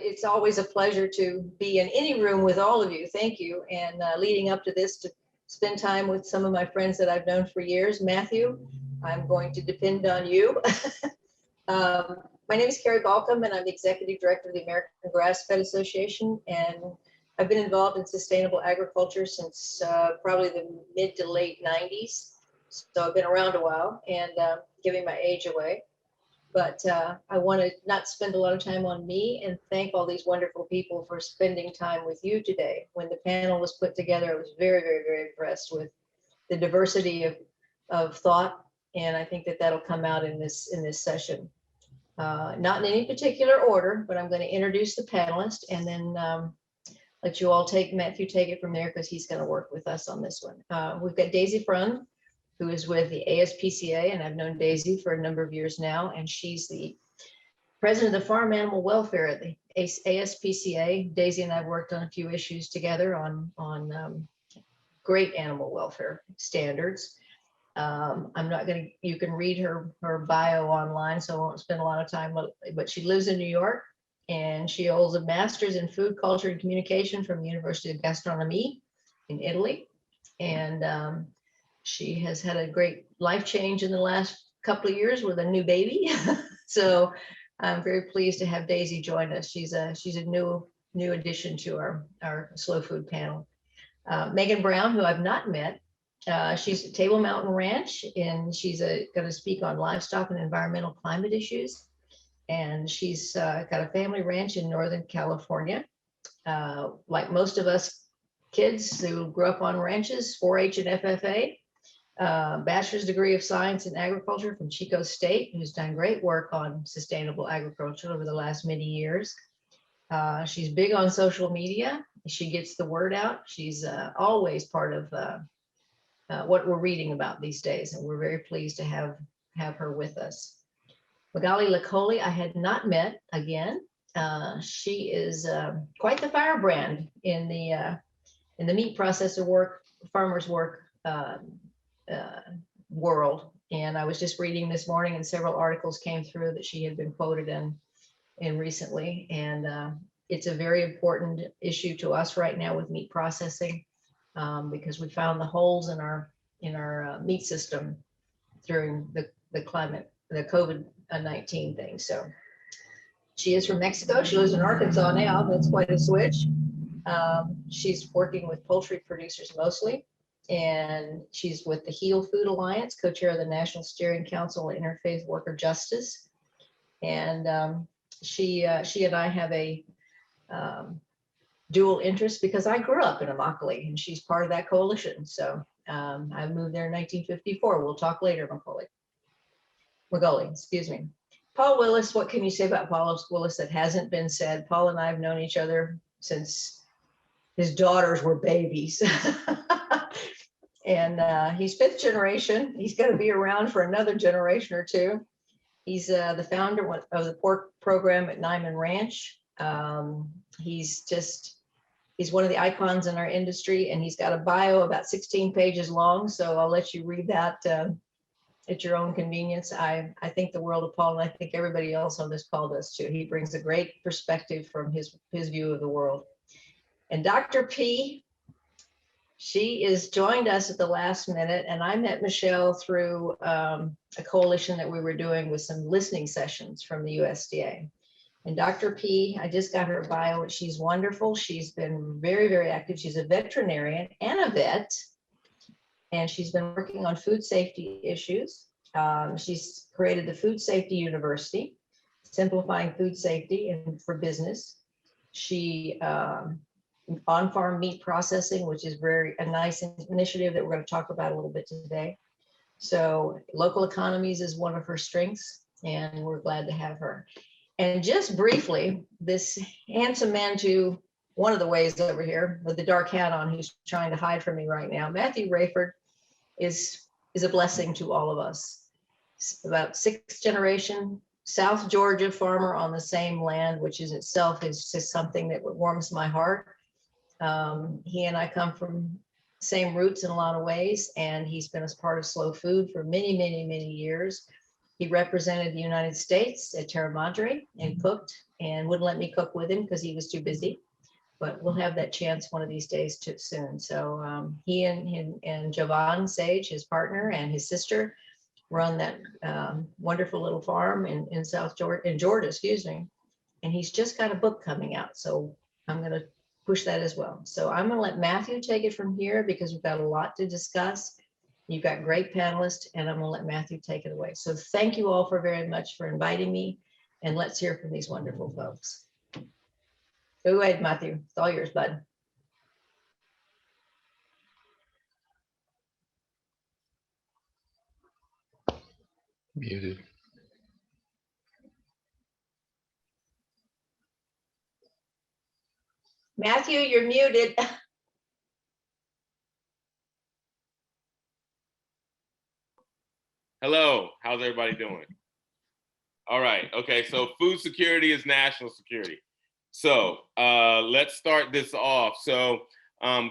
It's always a pleasure to be in any room with all of you. Thank you. And leading up to this, to spend time with some of my friends that I've known for years. Matthew, I'm going to depend on you. My name is Carrie Balkcom, and I'm the Executive Director of the American Grassfed Association. And I've been involved in sustainable agriculture since probably the mid to late 90s. So I've been around a while, and giving my age away. But I want to not spend a lot of time on me and thank all these wonderful people for spending time with you today. When the panel was put together, I was very, very, very impressed with the diversity of thought. And I think that that'll come out in this session. Not in any particular order, but I'm going to introduce the panelists and then let you all Matthew take it from there, because he's going to work with us on this one. We've got Daisy Frund, who is with the ASPCA, and I've known Daisy for a number of years now, and she's the president of Farm Animal Welfare at the ASPCA. Daisy and I have worked on a few issues together on great animal welfare standards. I'm not going to, you can read her bio online, so I won't spend a lot of time, but she lives in New York, and she holds a master's in food culture and communication from the University of Gastronomie in Italy. And she has had a great life change in the last couple of years with a new baby. So I'm very pleased to have Daisy join us. She's a new addition to our slow food panel. Megan Brown, who I've not met, she's at Table Mountain Ranch, and she's going to speak on livestock and environmental climate issues. And she's got a family ranch in Northern California. Like most of us kids who grew up on ranches, 4-H and FFA. Bachelor's degree of Science in Agriculture from Chico State, who's done great work on sustainable agriculture over the last many years. She's big on social media. She gets the word out. She's always part of what we're reading about these days, and we're very pleased to have her with us. Magali Locoli, I had not met again. She is quite the firebrand in the meat processor work, farmers work world. And I was just reading this morning, and several articles came through that she had been quoted in recently. And it's a very important issue to us right now with meat processing, because we found the holes in our meat system during the climate, the COVID-19 thing. So she is from Mexico. She lives in Arkansas now. That's quite a switch. She's working with poultry producers mostly. And she's with the Heal Food Alliance, co-chair of the National Steering Council on Interfaith Worker Justice. And she and I have a dual interest, because I grew up in Immokalee, and she's part of that coalition. So I moved there in 1954. We'll talk later, Magali, excuse me. Paul Willis, what can you say about Paul Willis that hasn't been said? Paul and I have known each other since his daughters were babies. And he's 5th generation. He's going to be around for another generation or two. He's the founder of the pork program at Nyman Ranch. He's one of the icons in our industry, and he's got a bio about 16 pages long. So I'll let you read that at your own convenience. I think the world of Paul, and I think everybody else on this call does too. He brings a great perspective from his view of the world. And Dr. P, she is joined us at the last minute, and I met Michelle through a coalition that we were doing with some listening sessions from the USDA. And Dr. P, I just got her bio, and she's wonderful. She's been very, very active. She's a veterinarian and a vet, and she's been working on food safety issues. She's created the Food Safety University, simplifying food safety and for business. She on-farm meat processing, which is a nice initiative that we're going to talk about a little bit today. So local economies is one of her strengths, and we're glad to have her. And just briefly, this handsome man to one of the ways over here with the dark hat on, who's trying to hide from me right now, Matthew Raiford, is a blessing to all of us. About 6th generation South Georgia farmer on the same land, which is itself is just something that warms my heart. He and I come from same roots in a lot of ways, and he's been as part of Slow Food for many, many, many years. He represented the United States at Terra Madre and cooked, and wouldn't let me cook with him because he was too busy. But we'll have that chance one of these days soon. So he and Jovan Sage, his partner, and his sister run that wonderful little farm in South Georgia, in Georgia, excuse me. And he's just got a book coming out. So I'm going to push that as well. So I'm going to let Matthew take it from here because we've got a lot to discuss. You've got great panelists, and I'm going to let Matthew take it away. So thank you all very much for inviting me, and let's hear from these wonderful folks. Go ahead, Matthew. It's all yours, bud. Muted. Matthew, you're muted. Hello, how's everybody doing? All right, okay, so food security is national security. So let's start this off. So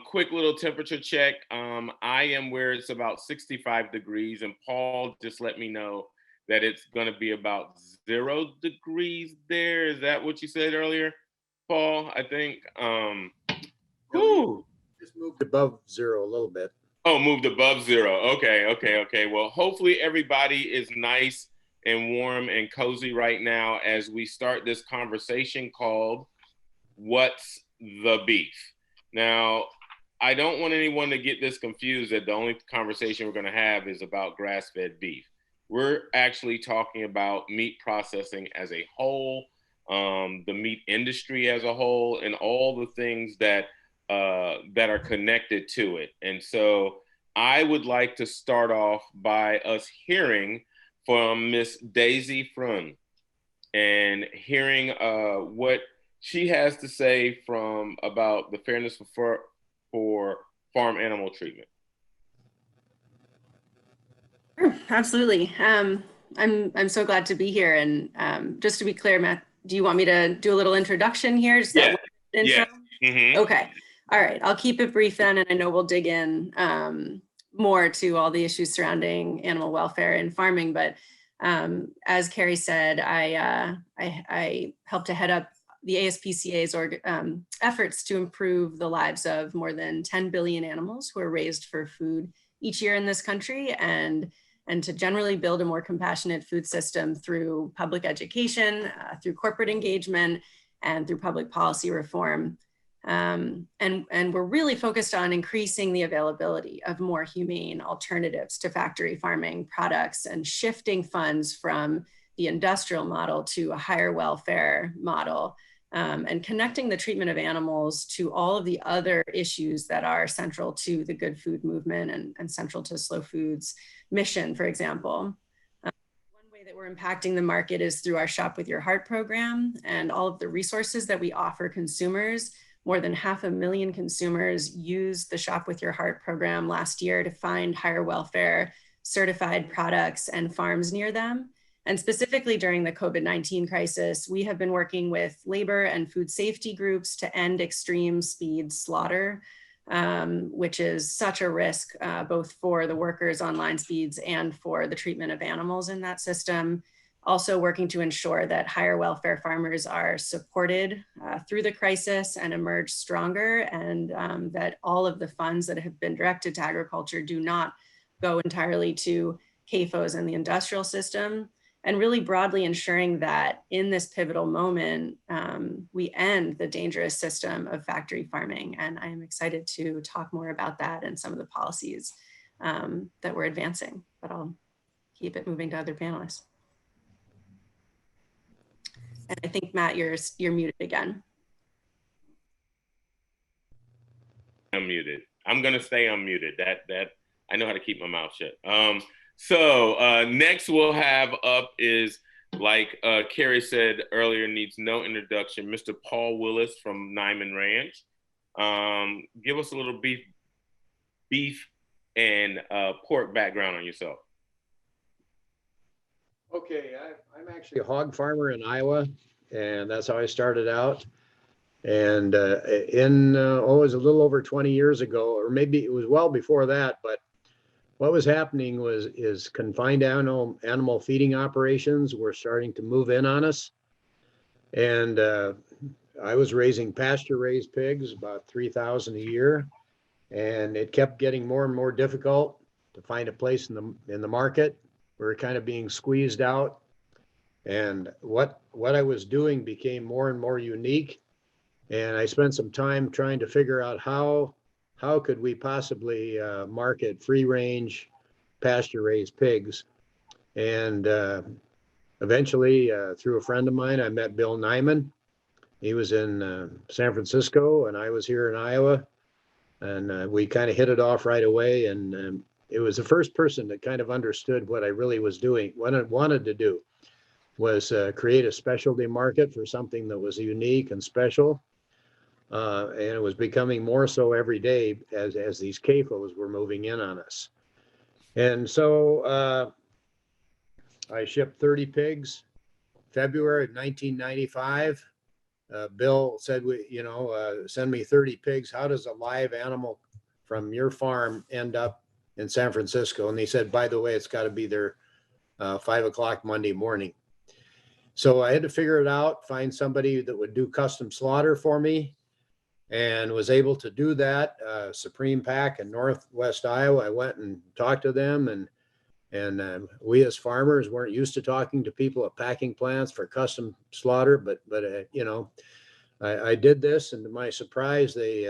quick little temperature check. I am where it's about 65 degrees, and Paul just let me know that it's gonna be about 0 degrees there. Is that what you said earlier, Paul? I think, just moved above 0 a little bit. Oh, moved above 0. Okay. Well, hopefully everybody is nice and warm and cozy right now as we start this conversation called What's the Beef? Now, I don't want anyone to get this confused that the only conversation we're going to have is about grass-fed beef. We're actually talking about meat processing as a whole, the meat industry as a whole, and all the things that are connected to it. And so I would like to start off by us hearing from Miss Daisy Frun and hearing what she has to say about the fairness for farm animal treatment. Sure, absolutely. I'm so glad to be here. And just to be clear, Matt, do you want me to do a little introduction here? Just yeah. Intro? Yeah. Mm-hmm. Okay. All right. I'll keep it brief then, and I know we'll dig in more to all the issues surrounding animal welfare and farming. But as Carrie said, I helped to head up the ASPCA's efforts to improve the lives of more than 10 billion animals who are raised for food each year in this country, and to generally build a more compassionate food system through public education, through corporate engagement, and through public policy reform. And we're really focused on increasing the availability of more humane alternatives to factory farming products and shifting funds from the industrial model to a higher welfare model, and connecting the treatment of animals to all of the other issues that are central to the good food movement and central to Slow Food's mission, for example. One way that we're impacting the market is through our Shop With Your Heart program and all of the resources that we offer consumers. More than 500,000 consumers used the Shop With Your Heart program last year to find higher welfare certified products and farms near them. And specifically during the COVID-19 crisis, we have been working with labor and food safety groups to end extreme speed slaughter, which is such a risk both for the workers on line speeds and for the treatment of animals in that system. Also working to ensure that higher welfare farmers are supported through the crisis and emerge stronger, and that all of the funds that have been directed to agriculture do not go entirely to CAFOs and the industrial system, and really broadly ensuring that in this pivotal moment, we end the dangerous system of factory farming. And I am excited to talk more about that and some of the policies that we're advancing, but I'll keep it moving to other panelists. And I think, Matt, you're muted again. I'm muted. I'm gonna stay unmuted. That I know how to keep my mouth shut. So next we'll have up is, like Carrie said earlier, needs no introduction, Mr. Paul Willis from Nyman Ranch. Give us a little beef and pork background on yourself. Okay, I'm actually a hog farmer in Iowa, and that's how I started out. And it was a little over 20 years ago, or maybe it was well before that, but what was happening is confined animal feeding operations were starting to move in on us. And I was raising pasture-raised pigs, about 3,000 a year, and it kept getting more and more difficult to find a place in the market. We were kind of being squeezed out, and what I was doing became more and more unique. And I spent some time trying to figure out how could we possibly market free-range pasture-raised pigs. And eventually, through a friend of mine, I met Bill Nyman. He was in San Francisco, and I was here in Iowa. And we kind of hit it off right away. And it was the first person that kind of understood what I really was doing. What I wanted to do was create a specialty market for something that was unique and special. And it was becoming more so every day as these CAFOs were moving in on us. And so I shipped 30 pigs, February of 1995. Bill said, send me 30 pigs. How does a live animal from your farm end up in San Francisco? And he said, by the way, it's got to be there 5 o'clock Monday morning. So I had to figure it out, find somebody that would do custom slaughter for me, and was able to do that. Supreme Pack in Northwest Iowa. I went and talked to them, and we as farmers weren't used to talking to people at packing plants for custom slaughter, but I did this, and to my surprise, they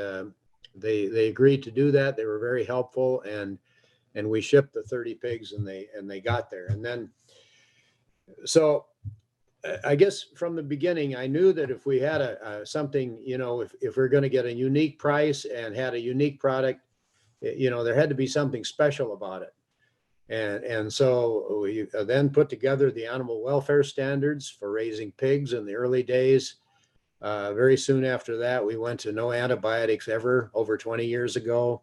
agreed to do that. They were very helpful, and we shipped the 30 pigs, and they got there. And then, so I guess from the beginning, I knew that if we had something, if we're going to get a unique price and had a unique product, there had to be something special about it. And so we then put together the animal welfare standards for raising pigs in the early days. Very soon after that, we went to no antibiotics ever, over 20 years ago,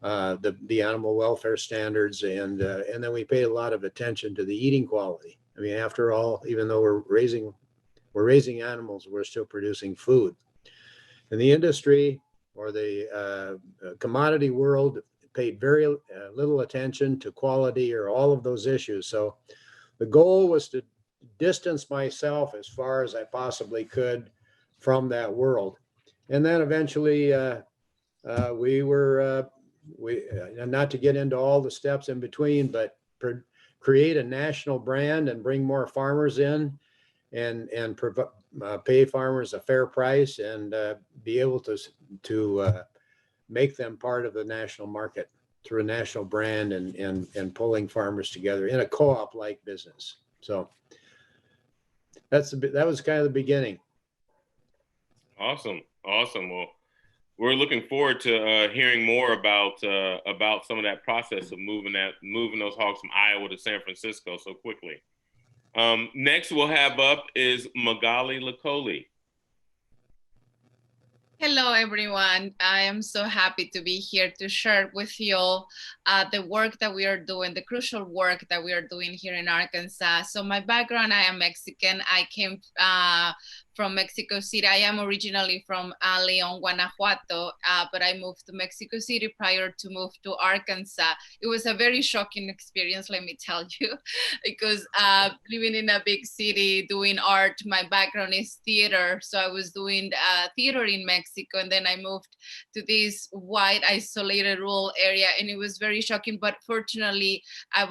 the animal welfare standards. And then we paid a lot of attention to the eating quality. I mean, after all, even though we're raising animals, we're still producing food. In the industry or the commodity world, paid very little attention to quality or all of those issues. So the goal was to distance myself as far as I possibly could from that world. And then eventually we not to get into all the steps in between, but create a national brand and bring more farmers in and pay farmers a fair price and be able to make them part of the national market through a national brand and pulling farmers together in a co-op like business. So that was kind of the beginning. Awesome. Well, we're looking forward to hearing more about some of that process of moving those hogs from Iowa to San Francisco so quickly. Next we'll have up is Magali Locoli. Hello, everyone. I am so happy to be here to share with you all the work that we are doing, the crucial work that we are doing here in Arkansas. So my background, I am Mexican. I came from Mexico City. I am originally from León, Guanajuato, but I moved to Mexico City prior to move to Arkansas. It was a very shocking experience, let me tell you, because living in a big city, doing art, my background is theater. So I was doing theater in Mexico, and then I moved to this white, isolated rural area, and it was very shocking. But fortunately, I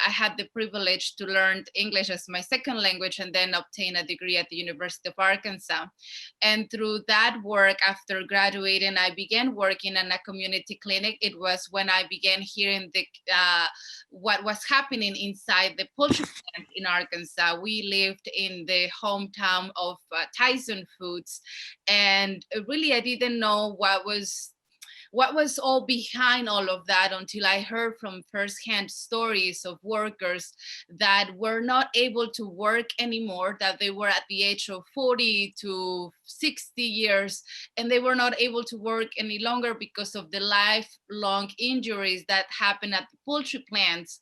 had the privilege to learn English as my second language and then obtain a degree at the University of Arkansas. And through that work, after graduating, I began working in a community clinic. It was when I began hearing what was happening inside the poultry plant in Arkansas. We lived in the hometown of Tyson Foods, and really I didn't know what was all behind all of that until I heard from firsthand stories of workers that were not able to work anymore, that they were at the age of 40 to 60 years, and they were not able to work any longer because of the lifelong injuries that happen at the poultry plants.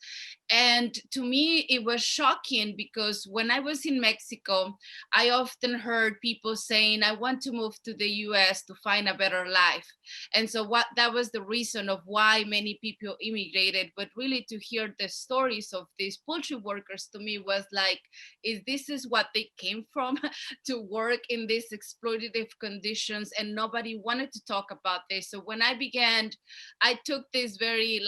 And to me, it was shocking because when I was in Mexico, I often heard people saying, I want to move to the US to find a better life. And so that was the reason of why many people immigrated. But really to hear the stories of these poultry workers to me was like, this is what they came from to work in these exploitative conditions, and nobody wanted to talk about this. So when I took this very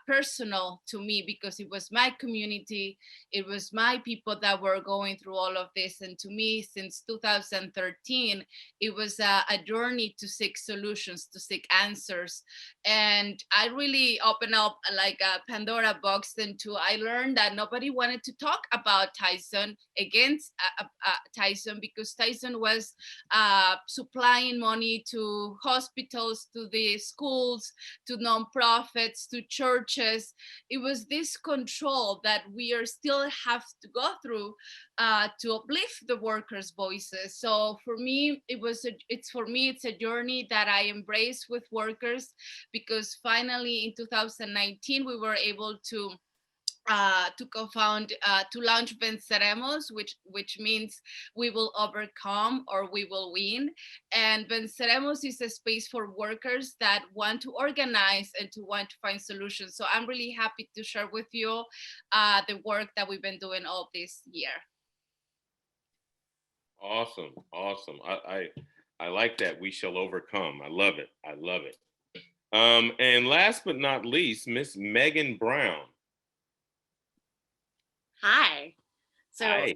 personal to me, because it was my community, it was my people that were going through all of this. And to me, since 2013, it was a journey to seek solutions, to seek answers. And I really opened up like a Pandora box, and I learned that nobody wanted to talk about Tyson, against Tyson, because Tyson was supplying money to hospitals, to the schools, to nonprofits, to churches. It was this control that we still have to go through to uplift the workers' voices. So for me, it's a journey that I embrace with workers, because finally in 2019 we were able to co-found, to launch Venceremos, which means we will overcome or we will win. And Venceremos is a space for workers that want to organize and to want to find solutions. So I'm really happy to share with you the work that we've been doing all this year. Awesome. I like that. We shall overcome. I love it. And last but not least, Miss Megan Brown. Hi. So Hi.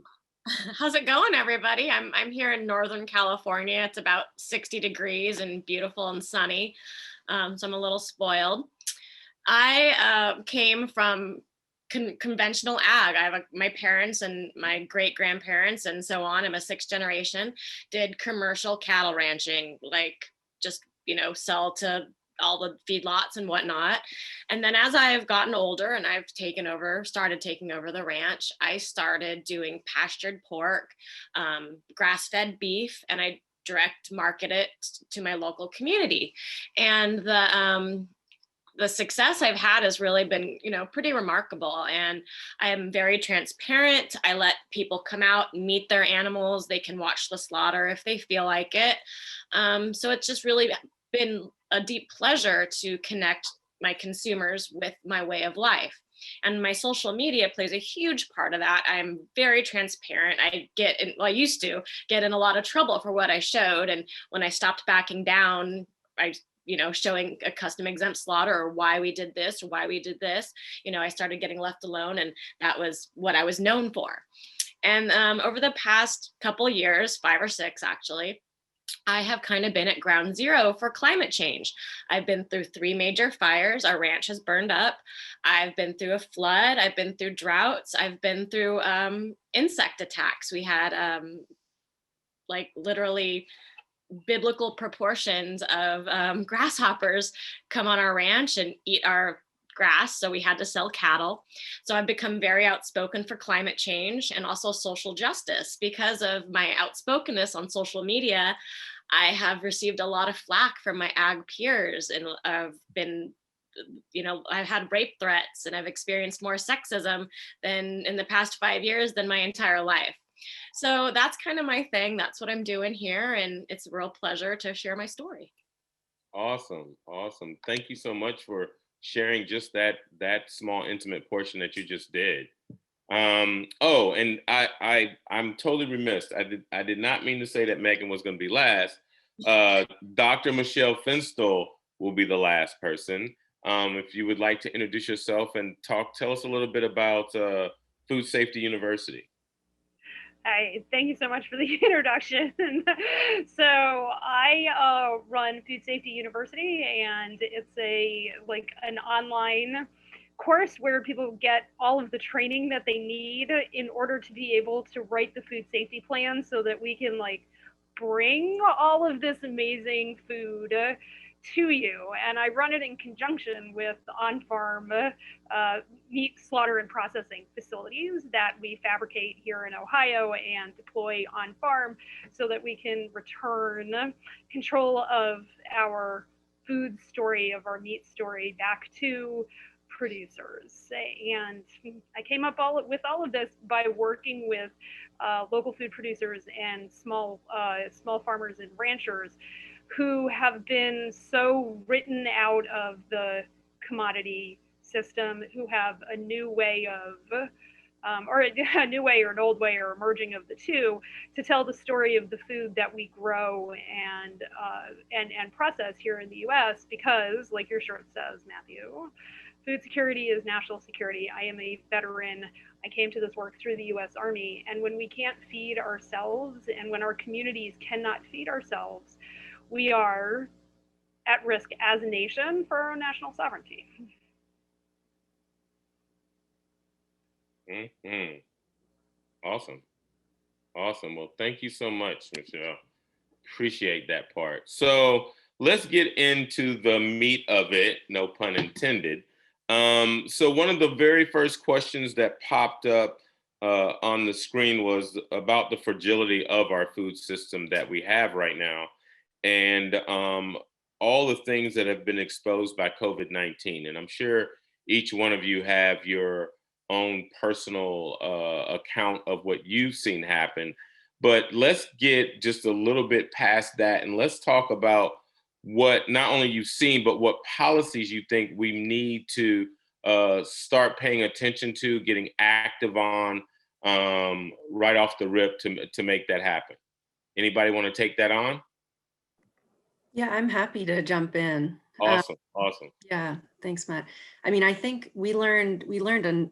how's it going, everybody? I'm here in Northern California. It's about 60 degrees and beautiful and sunny. So I'm a little spoiled. I came from conventional ag. I have my parents and my great grandparents and so on. I'm a 6th generation, did commercial cattle ranching, like just, sell to all the feedlots and whatnot. And then as I've gotten older and I've started taking over the ranch, I started doing pastured pork, grass-fed beef, and I direct market it to my local community. And the success I've had has really been, pretty remarkable. And I am very transparent. I let people come out and meet their animals. They can watch the slaughter if they feel like it. So it's just really been a deep pleasure to connect my consumers with my way of life. And my social media plays a huge part of that. I'm very transparent. I used to get in a lot of trouble for what I showed. And when I stopped backing down, showing a custom exempt slaughter or why we did this or why we did this, I started getting left alone, and that was what I was known for. And over the past couple years, 5 or 6 actually, I have kind of been at ground zero for climate change. I've been through 3 major fires. Our ranch has burned up. I've been through a flood. I've been through droughts. I've been through insect attacks. We had literally biblical proportions of grasshoppers come on our ranch and eat our grass, so we had to sell cattle. So I've become very outspoken for climate change and also social justice. Because of my outspokenness on social media, I have received a lot of flack from my ag peers, and I've been, I've had rape threats, and I've experienced more sexism than in the past 5 years than my entire life. So that's kind of my thing. That's what I'm doing here, and it's a real pleasure to share my story. Awesome. Thank you so much for sharing just that small intimate portion that you just did. And I'm totally remiss. I did not mean to say that Megan was going to be last. Dr. Michelle Finstall will be the last person. If you would like to introduce yourself and tell us a little bit about Food Safety University. Thank you so much for the introduction. So I run Food Safety University, and it's an online course where people get all of the training that they need in order to be able to write the food safety plan, so that we can bring all of this amazing food to you. And I run it in conjunction with on-farm meat slaughter and processing facilities that we fabricate here in Ohio and deploy on farm, so that we can return control of our food story, of our meat story, back to producers. And I came up with all of this by working with local food producers and small farmers and ranchers who have been so written out of the commodity system, who have a new way of or a new way or an old way or a merging of the two, to tell the story of the food that we grow and process here in the U.S. Because, like your shirt says, Matthew, food security is national security. I am a veteran. I came to this work through the U.S. Army, and when we can't feed ourselves, and when our communities cannot feed ourselves, we are at risk as a nation for our national sovereignty. Mm-hmm. Awesome. Awesome. Well, thank you so much, Michelle. Appreciate that part. So let's get into the meat of it, no pun intended. So one of the very first questions that popped up on the screen was about the fragility of our food system that we have right now, and all the things that have been exposed by COVID-19. And I'm sure each one of you have your own personal account of what you've seen happen. But let's get just a little bit past that, and let's talk about what not only you've seen, but what policies you think we need to start paying attention to, getting active on right off the rip to make that happen. Anybody want to take that on? Yeah, I'm happy to jump in. Awesome, awesome. Yeah, thanks, Matt. I mean, I think we learned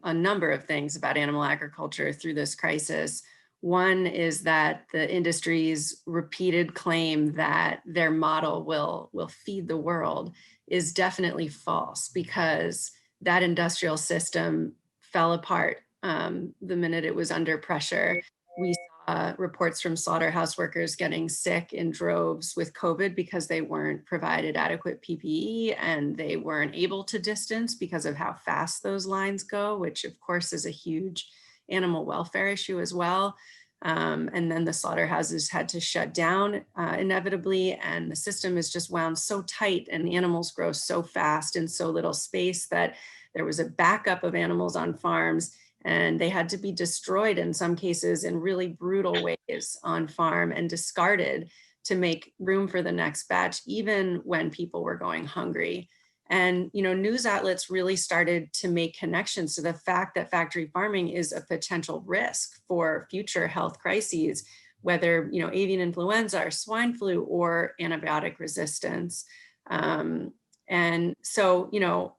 a number of things about animal agriculture through this crisis. One is that the industry's repeated claim that their model will feed the world is definitely false, because that industrial system fell apart the minute it was under pressure. We saw reports from slaughterhouse workers getting sick in droves with COVID because they weren't provided adequate PPE and they weren't able to distance because of how fast those lines go, which of course is a huge animal welfare issue as well. And then the slaughterhouses had to shut down inevitably, and the system is just wound so tight and the animals grow so fast in so little space that there was a backup of animals on farms, and they had to be destroyed in some cases in really brutal ways on farm and discarded to make room for the next batch, even when people were going hungry. And, you know, news outlets really started to make connections to the fact that factory farming is a potential risk for future health crises, whether, you know, avian influenza or swine flu or antibiotic resistance. And so, you know,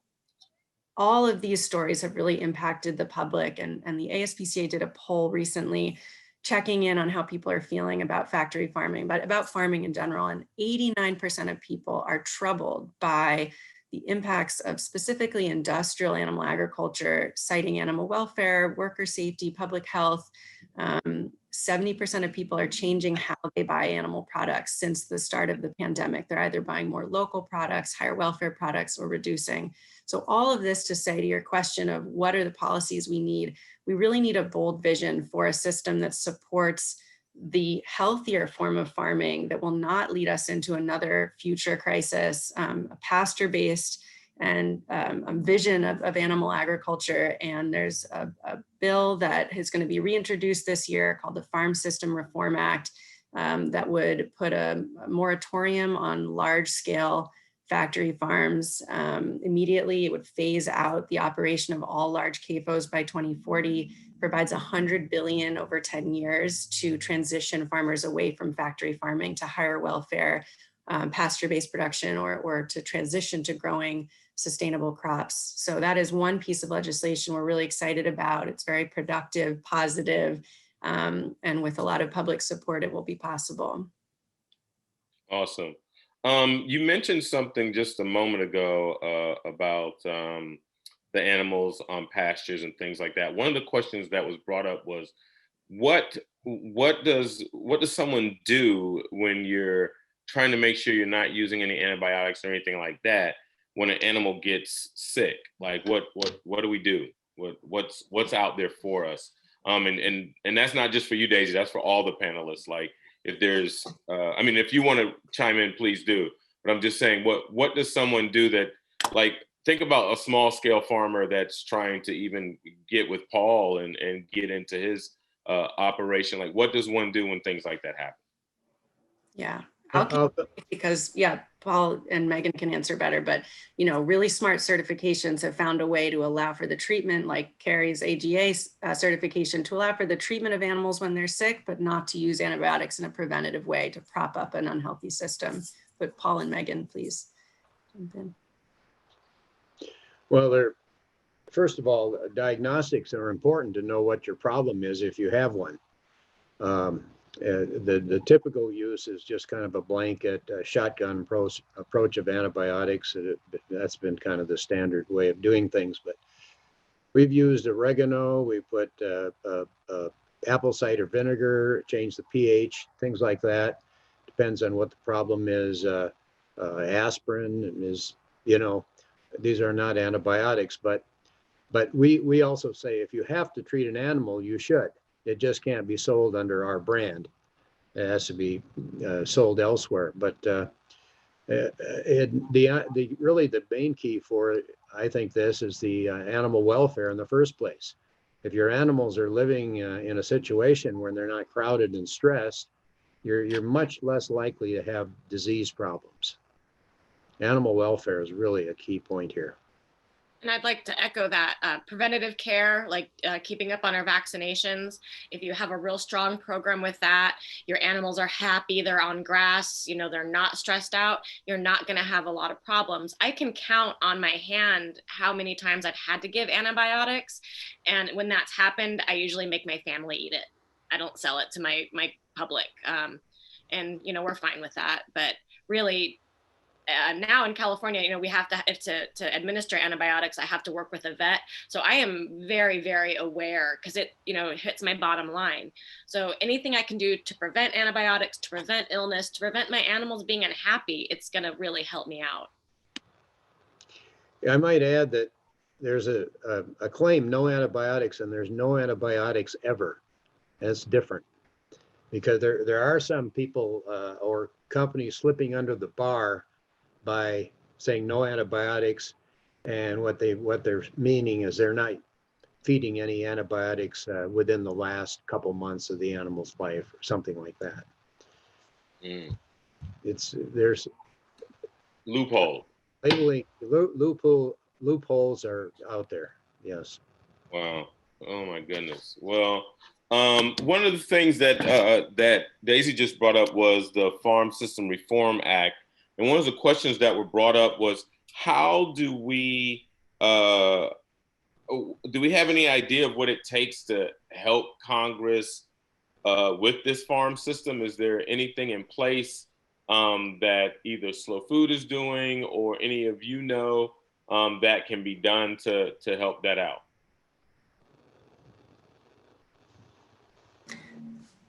all of these stories have really impacted the public, and the ASPCA did a poll recently checking in on how people are feeling about factory farming, but about farming in general. And 89% of people are troubled by the impacts of specifically industrial animal agriculture, citing animal welfare, worker safety, public health. 70% of people are changing how they buy animal products since the start of the pandemic. They're either buying more local products, higher welfare products, or reducing. So all of this to say to your question of what are the policies we need, we really need a bold vision for a system that supports the healthier form of farming that will not lead us into another future crisis, a pasture-based and a vision of animal agriculture. And there's a bill that is going to be reintroduced this year called the Farm System Reform Act that would put a moratorium on large-scale factory farms immediately. It would phase out the operation of all large CAFOs by 2040, provides $100 billion over 10 years to transition farmers away from factory farming to higher welfare, pasture-based production, or to transition to growing sustainable crops. So that is one piece of legislation we're really excited about. It's very productive, positive, and with a lot of public support, it will be possible. Awesome. You mentioned something just a moment ago about the animals on pastures and things like that. One of the questions that was brought up was, what does someone do when you're trying to make sure you're not using any antibiotics or anything like that when an animal gets sick? Like what do we do? What's out there for us? And that's not just for you, Daisy, that's for all the panelists. Like, if there's, I mean, if you want to chime in, please do. But I'm just saying, what does someone do that, like, think about a small scale farmer that's trying to even get with Paul and get into his operation. Like, what does one do when things like that happen? Yeah, I'll keep, because yeah, Paul and Megan can answer better, but you know, really smart certifications have found a way to allow for the treatment, like Carrie's AGA certification, to allow for the treatment of animals when they're sick, but not to use antibiotics in a preventative way to prop up an unhealthy system. But Paul and Megan, please jump in. Well, first of all, diagnostics are important to know what your problem is if you have one. The typical use is just kind of a blanket shotgun approach of antibiotics. That's been kind of the standard way of doing things, but we've used oregano, we put apple cider vinegar, change the pH, things like that. Depends on what the problem is. Aspirin is, you know, these are not antibiotics, but we also say if you have to treat an animal, you should. It just can't be sold under our brand. It has to be sold elsewhere. But really the main key for, I think, this is the animal welfare in the first place. If your animals are living in a situation where they're not crowded and stressed, you're much less likely to have disease problems. Animal welfare is really a key point here. And I'd like to echo that. Preventative care, like keeping up on our vaccinations. If you have a real strong program with that, your animals are happy, they're on grass, you know, they're not stressed out, you're not going to have a lot of problems. I can count on my hand how many times I've had to give antibiotics. And when that's happened, I usually make my family eat it. I don't sell it to my public. And, you know, we're fine with that. But really, now in California, you know, we have to administer antibiotics, I have to work with a vet. So I am very, very aware, because it, you know, it hits my bottom line. So anything I can do to prevent antibiotics, to prevent illness, to prevent my animals being unhappy, it's going to really help me out. I might add that there's a claim, no antibiotics, and there's no antibiotics ever. That's different, because there are some people or companies slipping under the bar by saying no antibiotics, and what they're meaning is they're not feeding any antibiotics within the last couple months of the animal's life or something like that. There's loophole. Labeling loopholes are out there. Yes. Wow. Oh my goodness. Well, one of the things that Daisy just brought up was the Farm System Reform Act. And one of the questions that were brought up was, how do we have any idea of what it takes to help Congress with this farm system? Is there anything in place that either Slow Food is doing, or any of you know that can be done to help that out?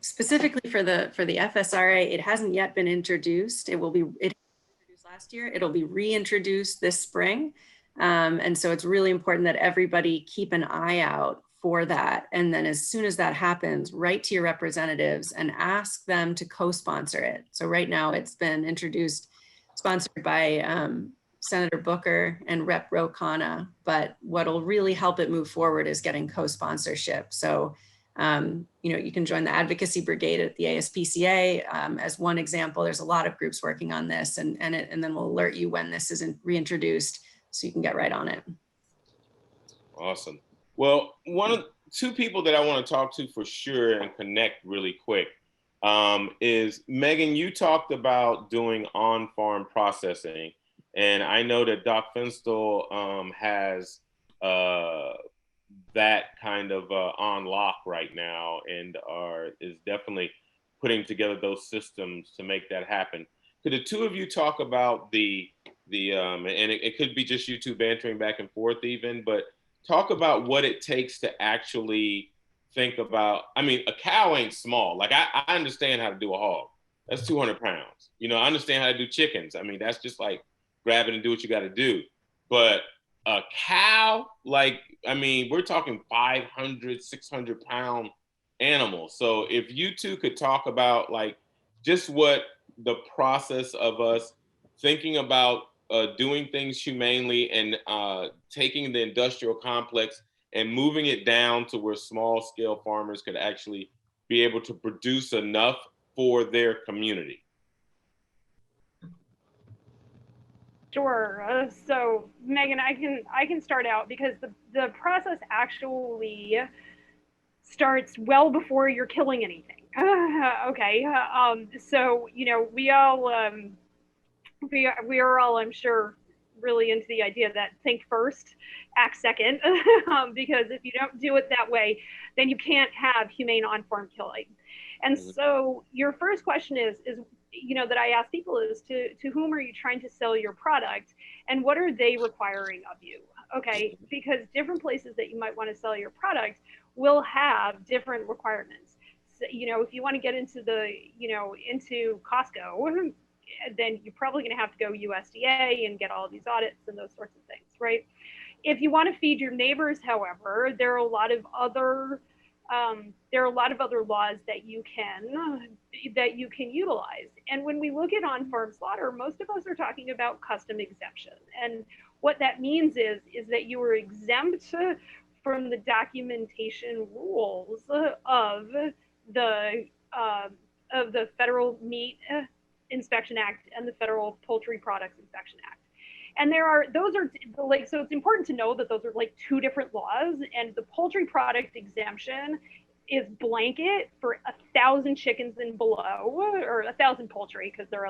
Specifically for the FSRA, it hasn't yet been introduced. It was introduced last year. It'll be reintroduced this spring. And so it's really important that everybody keep an eye out for that. And then as soon as that happens, write to your representatives and ask them to co-sponsor it. So right now it's been introduced, sponsored by Senator Booker and Rep. Ro Khanna, but what'll really help it move forward is getting co-sponsorship. So you know, you can join the advocacy brigade at the ASPCA as one example. There's a lot of groups working on this, and then we'll alert you when this isn't reintroduced, so you can get right on it. Awesome. Well, two people that I want to talk to for sure and connect really quick is Megan. You talked about doing on-farm processing, and I know that Doc Fenstel has that kind of on lock right now, and is definitely putting together those systems to make that happen. Could the two of you talk about and it could be just you two bantering back and forth even, but talk about what it takes to actually think about, I mean, a cow ain't small. Like I understand how to do a hog. That's 200 pounds. You know, I understand how to do chickens. I mean, that's just like grab it and do what you got to do. But a cow, like, I mean, we're talking 500, 600 pound animals. So if you two could talk about like just what the process of us thinking about doing things humanely and taking the industrial complex and moving it down to where small scale farmers could actually be able to produce enough for their community? Sure. So Megan, I can start out because the process actually starts well before you're killing anything. Okay. So we all we are all, I'm sure, really into the idea that think first, act second, because if you don't do it that way, then you can't have humane on-farm killing. And so your first question is that I ask people is to whom are you trying to sell your product and what are they requiring of you? Okay, because different places that you might want to sell your product will have different requirements. So, if you want to get into into Costco, then you're probably going to have to go USDA and get all these audits and those sorts of things, right? If you want to feed your neighbors, however, there are a lot of other laws that you can utilize. And when we look at on-farm slaughter, most of us are talking about custom exemption. And what that means is that you are exempt from the documentation rules of the Federal Meat Inspection Act and the Federal Poultry Products Inspection Act. And so it's important to know that those are like two different laws, and the poultry product exemption is blanket for 1,000 chickens and below, or 1,000 poultry, because there are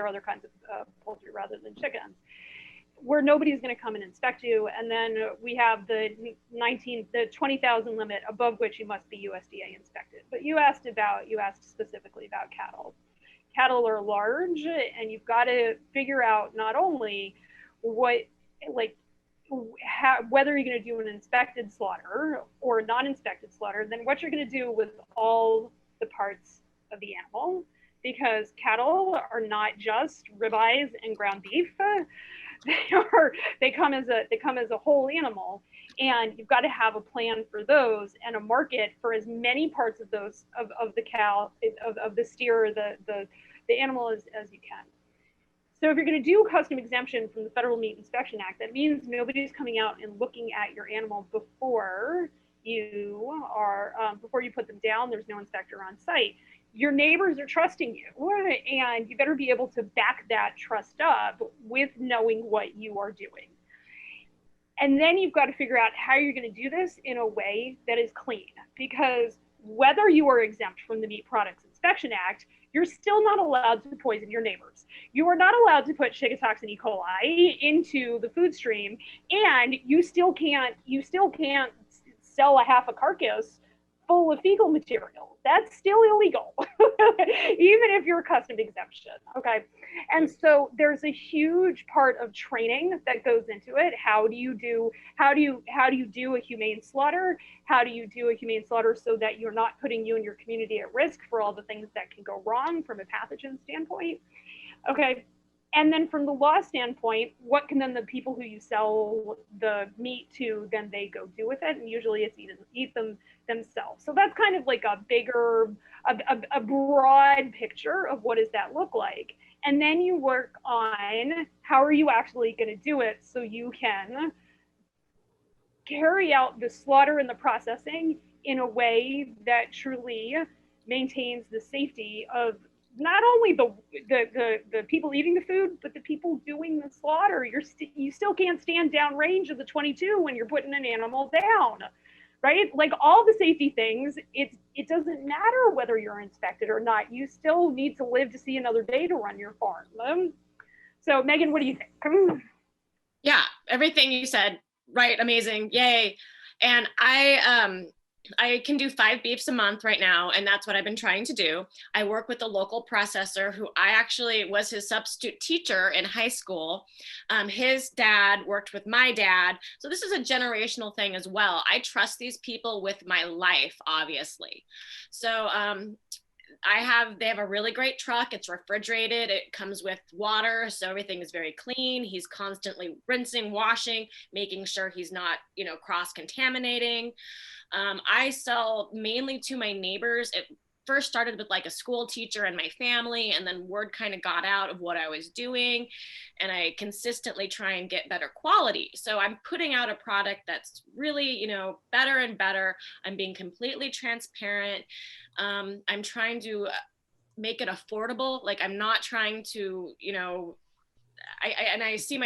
other kinds of poultry rather than chickens, where nobody's going to come and inspect you. And then we have the 20,000 limit above which you must be USDA inspected. But you asked specifically about cattle. Cattle are large, and you've got to figure out not only whether you're going to do an inspected slaughter or non-inspected slaughter, then what you're going to do with all the parts of the animal, because cattle are not just ribeyes and ground beef. They come as a whole animal, and you've got to have a plan for those and a market for as many parts of those of the cow, of the steer, the animal as you can. So if you're going to do custom exemption from the Federal Meat Inspection Act, that means nobody's coming out and looking at your animal before you put them down. There's no inspector on site. Your neighbors are trusting you, and you better be able to back that trust up with knowing what you are doing. And then you've got to figure out how you're going to do this in a way that is clean, because whether you are exempt from the Meat Products Inspection Act, you're still not allowed to poison your neighbors. You are not allowed to put Shigatoxin E. coli into the food stream, and you still can't sell a half a carcass full of fecal material. That's still illegal, even if you're a custom exemption. Okay, and so there's a huge part of training that goes into it. How do you do a humane slaughter? How do you do a humane slaughter so that you're not putting you and your community at risk for all the things that can go wrong from a pathogen standpoint? Okay. And then from the law standpoint, what can then the people who you sell the meat to, then they go do with it? And usually it's eat them themselves. So that's kind of like a bigger, a broad picture of what does that look like. And then you work on how are you actually going to do it so you can carry out the slaughter and the processing in a way that truly maintains the safety of not only the people eating the food, but the people doing the slaughter. You still can't stand downrange of the 22 when you're putting an animal down, right? Like all the safety things, it doesn't matter whether you're inspected or not. You still need to live to see another day to run your farm. So Megan, what do you think? Yeah, everything you said, right, amazing, yay. And I can do 5 beefs a month right now, and that's what I've been trying to do. I work with a local processor who I actually was his substitute teacher in high school. His dad worked with my dad. So this is a generational thing as well. I trust these people with my life, obviously. So they have a really great truck. It's refrigerated. It comes with water. So everything is very clean. He's constantly rinsing, washing, making sure he's not, cross-contaminating. I sell mainly to my neighbors. first started with like a school teacher and my family, and then word kind of got out of what I was doing, and I consistently try and get better quality. So I'm putting out a product that's really, you know, better and better. I'm being completely transparent. I'm trying to make it affordable. Like, I'm not trying to, you know, I see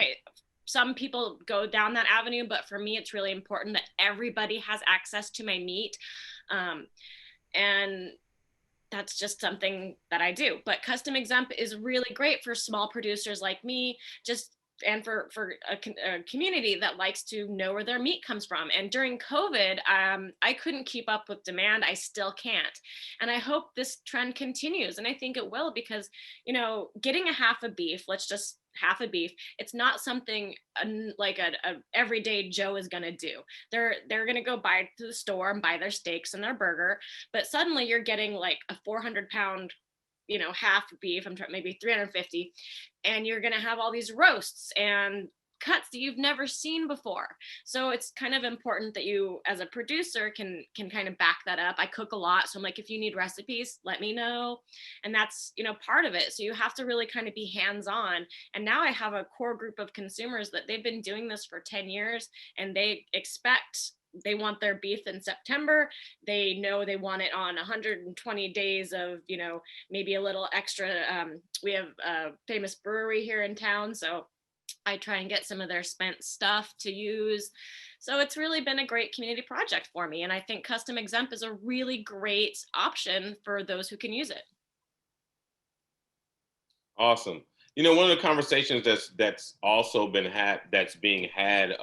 some people go down that avenue, but for me, it's really important that everybody has access to my meat. And that's just something that I do. But custom exempt is really great for small producers like me, and for a community that likes to know where their meat comes from. And during COVID, I couldn't keep up with demand. I still can't. And I hope this trend continues. And I think it will, because, you know, getting a half a beef, half a beef, it's not something like a everyday Joe is going to do. They're going to go to the store and buy their steaks and their burger, but suddenly you're getting like a 400-pound, you know, half beef, maybe 350, and you're going to have all these roasts and cuts that you've never seen before. So it's kind of important that you, as a producer, can kind of back that up. I cook a lot, so I'm like, if you need recipes, let me know. And that's, you know, part of it. So you have to really kind of be hands-on. And now I have a core group of consumers that they've been doing this for 10 years, and they want their beef in September. They know they want it on 120 days of, you know, maybe a little extra. We have a famous brewery here in town, so I try and get some of their spent stuff to use. So it's really been a great community project for me. And I think custom exempt is a really great option for those who can use it. Awesome. You know, one of the conversations that's also being had,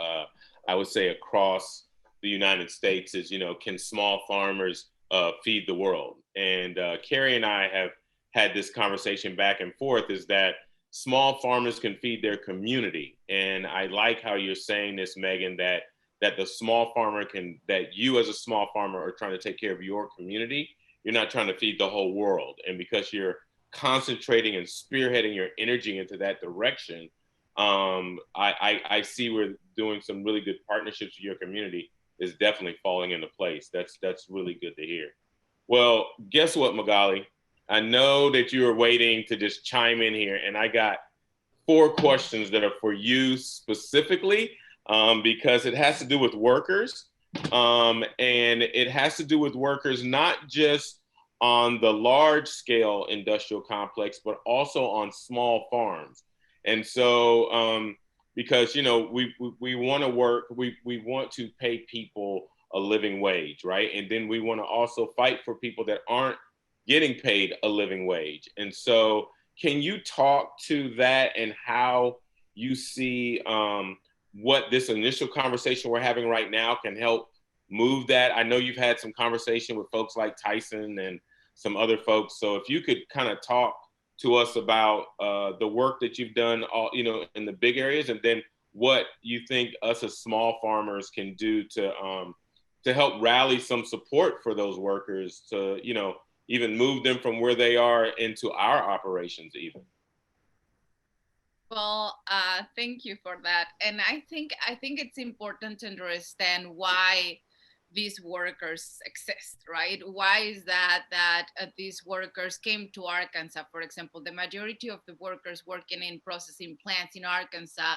I would say, across the United States is, you know, can small farmers feed the world? And Carrie and I have had this conversation back and forth, is that small farmers can feed their community. And I like how you're saying this, Megan, that the small farmer that you as a small farmer are trying to take care of your community. You're not trying to feed the whole world. And because you're concentrating and spearheading your energy into that direction, I see we're doing some really good partnerships with your community is definitely falling into place. That's really good to hear. Well, guess what, Magali? I know that you were waiting to just chime in here, and I got 4 questions that are for you specifically, because it has to do with workers, and it has to do with workers not just on the large scale industrial complex, but also on small farms. And so, because, you know, we want to work, we want to pay people a living wage, right? And then we want to also fight for people that aren't getting paid a living wage. And so can you talk to that and how you see what this initial conversation we're having right now can help move that? I know you've had some conversation with folks like Tyson and some other folks. So if you could kind of talk to us about the work that you've done, you know, in the big areas, and then what you think us as small farmers can do to help rally some support for those workers to, you know, even move them from where they are into our operations even. Well, thank you for that. And I think it's important to understand why these workers exist, right? Why is that these workers came to Arkansas? For example, the majority of the workers working in processing plants in Arkansas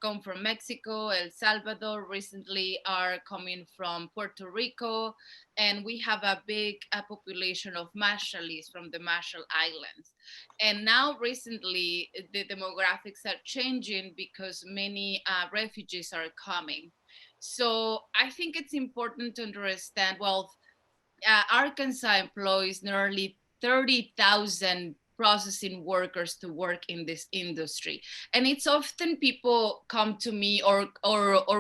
come from Mexico, El Salvador, recently are coming from Puerto Rico, and we have a big population of Marshallese from the Marshall Islands. And now recently, the demographics are changing because many refugees are coming. So I think it's important to understand, well, Arkansas employs nearly 30,000 processing workers to work in this industry. And it's often people come to me or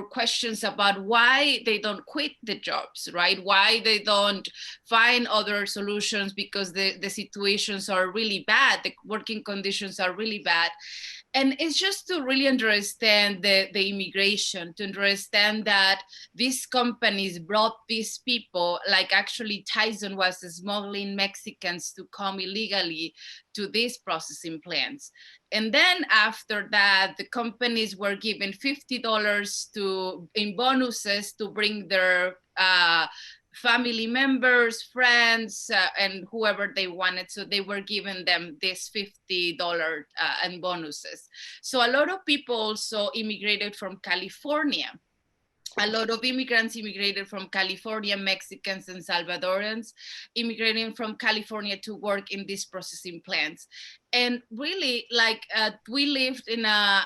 questions about why they don't quit the jobs, right? Why they don't find other solutions, because the situations are really bad, the working conditions are really bad. And it's just to really understand the immigration, to understand that these companies brought these people, like actually Tyson was smuggling Mexicans to come illegally to these processing plants. And then after that, the companies were given $50 in bonuses to bring their family members, friends, and whoever they wanted. So they were giving them this $50 and bonuses. So a lot of people also immigrated from California. A lot of immigrants immigrated from California, Mexicans and Salvadorans immigrating from California to work in these processing plants. And really, like, we lived in a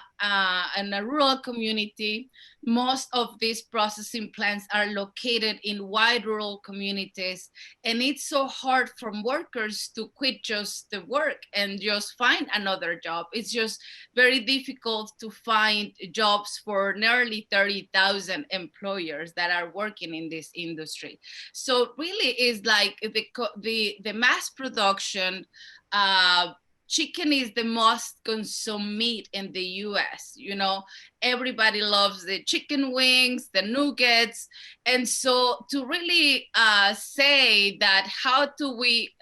rural community. Most of these processing plants are located in wide rural communities. And it's so hard for workers to quit just the work and just find another job. It's just very difficult to find jobs for nearly 30,000 employers that are working in this industry. So really is like the mass production, chicken is the most consumed meat in the US. You know, everybody loves the chicken wings, the nuggets. And so to really say that how do we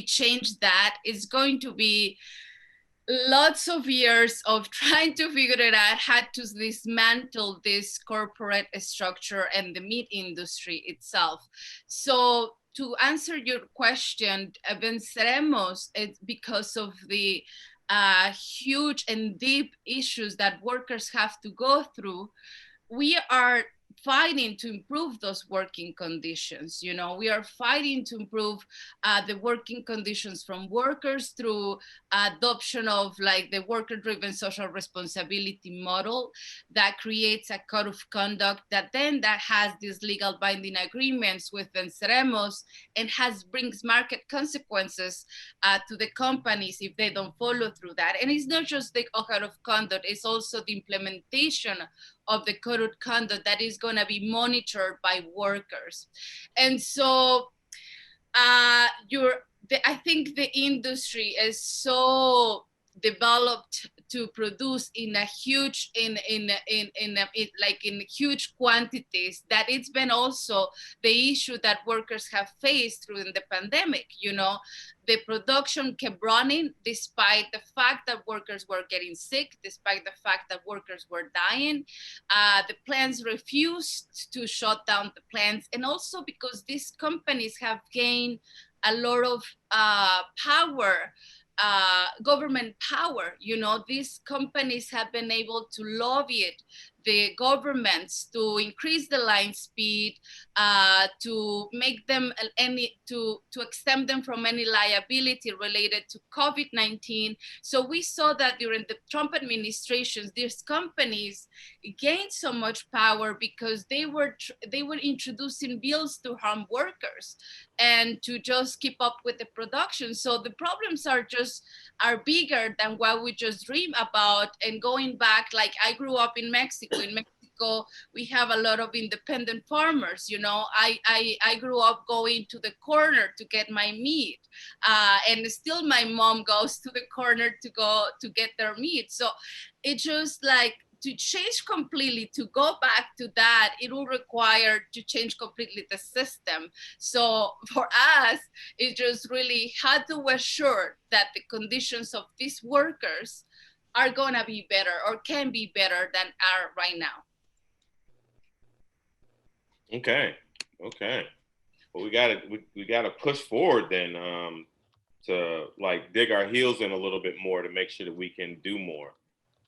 change that is going to be lots of years of trying to figure it out, how to dismantle this corporate structure and the meat industry itself. So to answer your question, venceremos, it's because of the huge and deep issues that workers have to go through. We are fighting to improve those working conditions. You know, we are fighting to improve the working conditions from workers through adoption of like the worker-driven social responsibility model that creates a code of conduct that has these legal binding agreements with venceremos and brings market consequences to the companies if they don't follow through that. And it's not just the code of conduct, it's also the implementation of the code of conduct that is going to be monitored by workers. And so I think the industry is so developed to produce in a huge huge quantities that it's been also the issue that workers have faced through the pandemic. You know, the production kept running despite the fact that workers were getting sick, despite the fact that workers were dying. The plants refused to shut down the plants, and also because these companies have gained a lot of power, government power. You know, these companies have been able to lobby the governments to increase the line speed, to make them to exempt them from any liability related to COVID-19. So we saw that during the Trump administrations, these companies gained so much power because they were introducing bills to harm workers and to just keep up with the production. So the problems are bigger than what we just dream about. And going back, like I grew up in Mexico. In Mexico, we have a lot of independent farmers. You know, I grew up going to the corner to get my meat, and still my mom goes to the corner to get their meat. So it just like, to change completely, to go back to that, it will require to change completely the system. So for us, it just really had to assure that the conditions of these workers are gonna be better or can be better than are right now. Okay. Well, we gotta push forward then to like dig our heels in a little bit more to make sure that we can do more.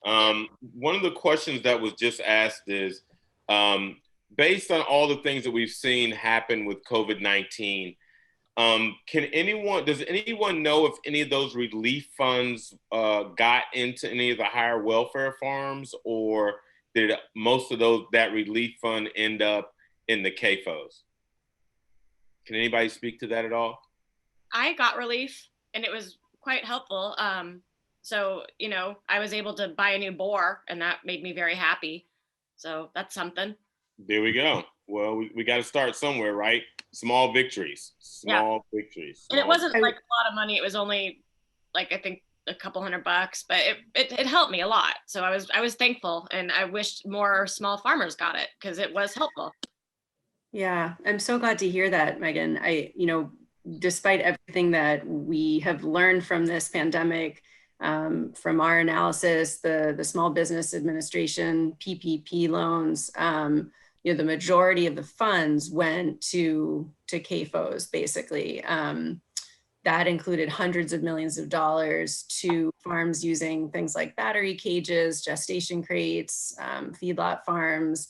One of the questions that was just asked is, based on all the things that we've seen happen with COVID-19, does anyone know if any of those relief funds got into any of the higher welfare farms, or did most of that relief fund end up in the CAFOs? Can anybody speak to that at all? I got relief and it was quite helpful. So, you know, I was able to buy a new boar and that made me very happy. So that's something. There we go. Well, we got to start somewhere, right? Small victories. Victories. And it wasn't like a lot of money. It was only like, I think a couple $100, but it helped me a lot. So I was thankful, and I wished more small farmers got it because it was helpful. Yeah, I'm so glad to hear that, Megan. Despite everything that we have learned from this pandemic, from our analysis, the Small Business Administration, PPP loans, the majority of the funds went to CAFOs, basically. That included hundreds of millions of dollars to farms using things like battery cages, gestation crates, feedlot farms.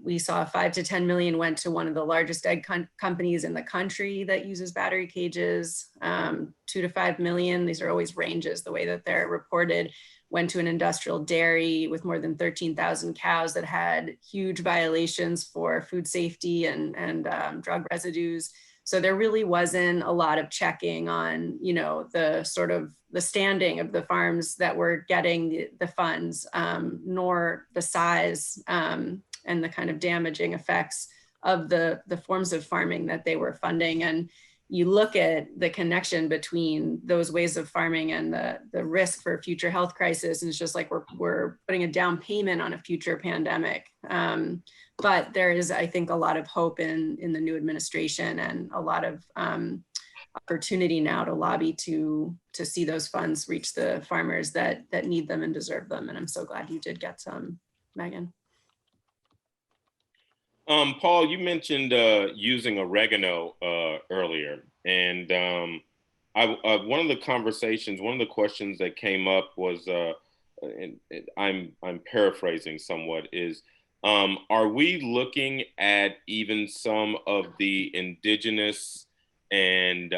We saw 5 to 10 million went to one of the largest egg companies in the country that uses battery cages. 2 to 5 million, these are always ranges, the way that they're reported, went to an industrial dairy with more than 13,000 cows that had huge violations for food safety and drug residues. So there really wasn't a lot of checking on, the sort of the standing of the farms that were getting the funds, nor the size and the kind of damaging effects of the forms of farming that they were funding. And you look at the connection between those ways of farming and the risk for a future health crisis, and it's just like we're putting a down payment on a future pandemic. But there is, I think, a lot of hope in the new administration and a lot of opportunity now to lobby to see those funds reach the farmers that need them and deserve them. And I'm so glad you did get some, Megan. Paul, you mentioned using oregano earlier, and one of the questions that came up was, and I'm paraphrasing somewhat, is are we looking at even some of the indigenous and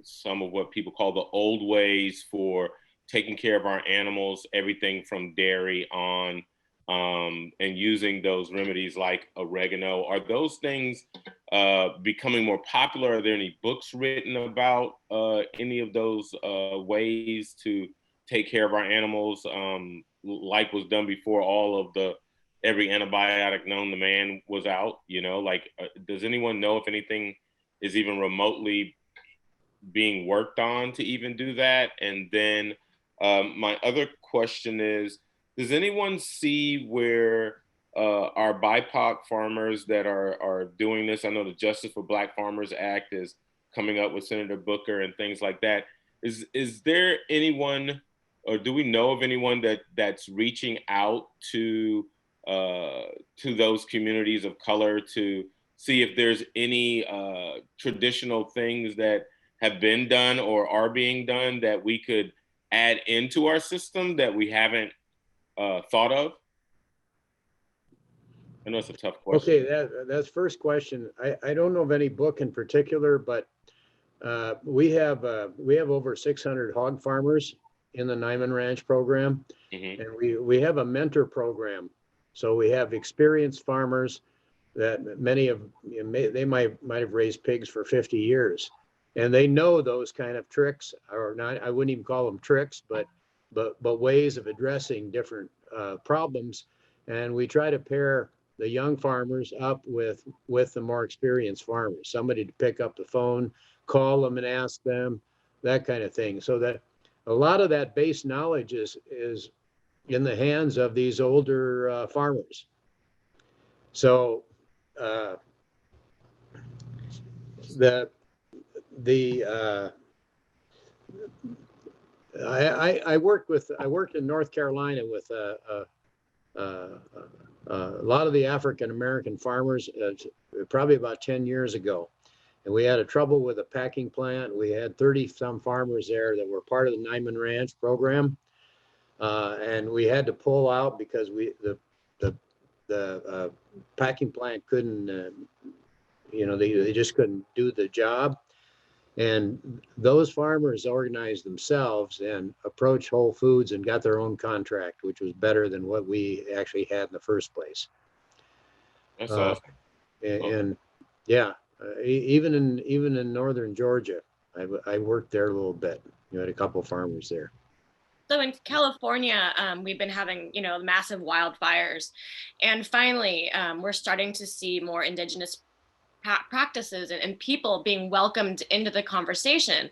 some of what people call the old ways for taking care of our animals, everything from dairy on, and using those remedies like oregano? Are those things becoming more popular? Are there any books written about any of those ways to take care of our animals, like was done before all of every antibiotic known to man was out? Does anyone know if anything is even remotely being worked on to even do that? And then my other question is, does anyone see where our BIPOC farmers that are doing this? I know the Justice for Black Farmers Act is coming up with Senator Booker and things like that. Is there anyone, or do we know of anyone that's reaching out to those communities of color to see if there's any traditional things that have been done or are being done that we could add into our system that we haven't thought of? I know it's a tough question. Okay, that's first question. I don't know of any book in particular, but we have over 600 hog farmers in the Nyman Ranch program, and we have a mentor program. So we have experienced farmers that many of they might have raised pigs for 50 years, and they know those kind of tricks, or not. I wouldn't even call them tricks, but ways of addressing different problems. And we try to pair the young farmers up with the more experienced farmers, somebody to pick up the phone, call them and ask them, that kind of thing. So that a lot of that base knowledge is in the hands of these older farmers. So I worked in North Carolina with a lot of the African American farmers, probably about 10 years ago, and we had a trouble with a packing plant. We had 30 some farmers there that were part of the Nyman Ranch program, and we had to pull out because the packing plant couldn't, they just couldn't do the job. And those farmers organized themselves and approached Whole Foods and got their own contract, which was better than what we actually had in the first place. That's awesome. And yeah, even in northern Georgia, I worked there a little bit. You had a couple of farmers there. So in California, we've been having, massive wildfires, and finally, we're starting to see more indigenous practices and people being welcomed into the conversation.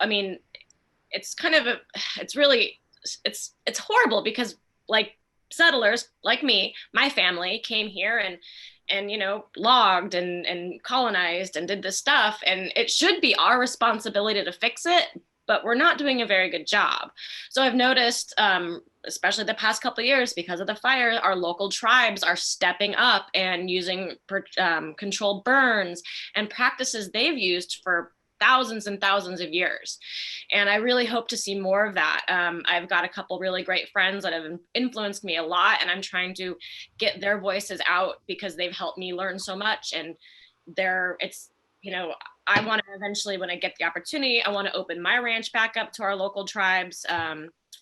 I mean, it's kind of it's horrible because, like, settlers like me, my family came here and logged and colonized and did this stuff, and it should be our responsibility to fix it, but we're not doing a very good job. So I've noticed especially the past couple of years, because of the fire, our local tribes are stepping up and using controlled burns and practices they've used for thousands and thousands of years. And I really hope to see more of that. I've got a couple really great friends that have influenced me a lot, and I'm trying to get their voices out because they've helped me learn so much. And I want to eventually, when I get the opportunity, I want to open my ranch back up to our local tribes.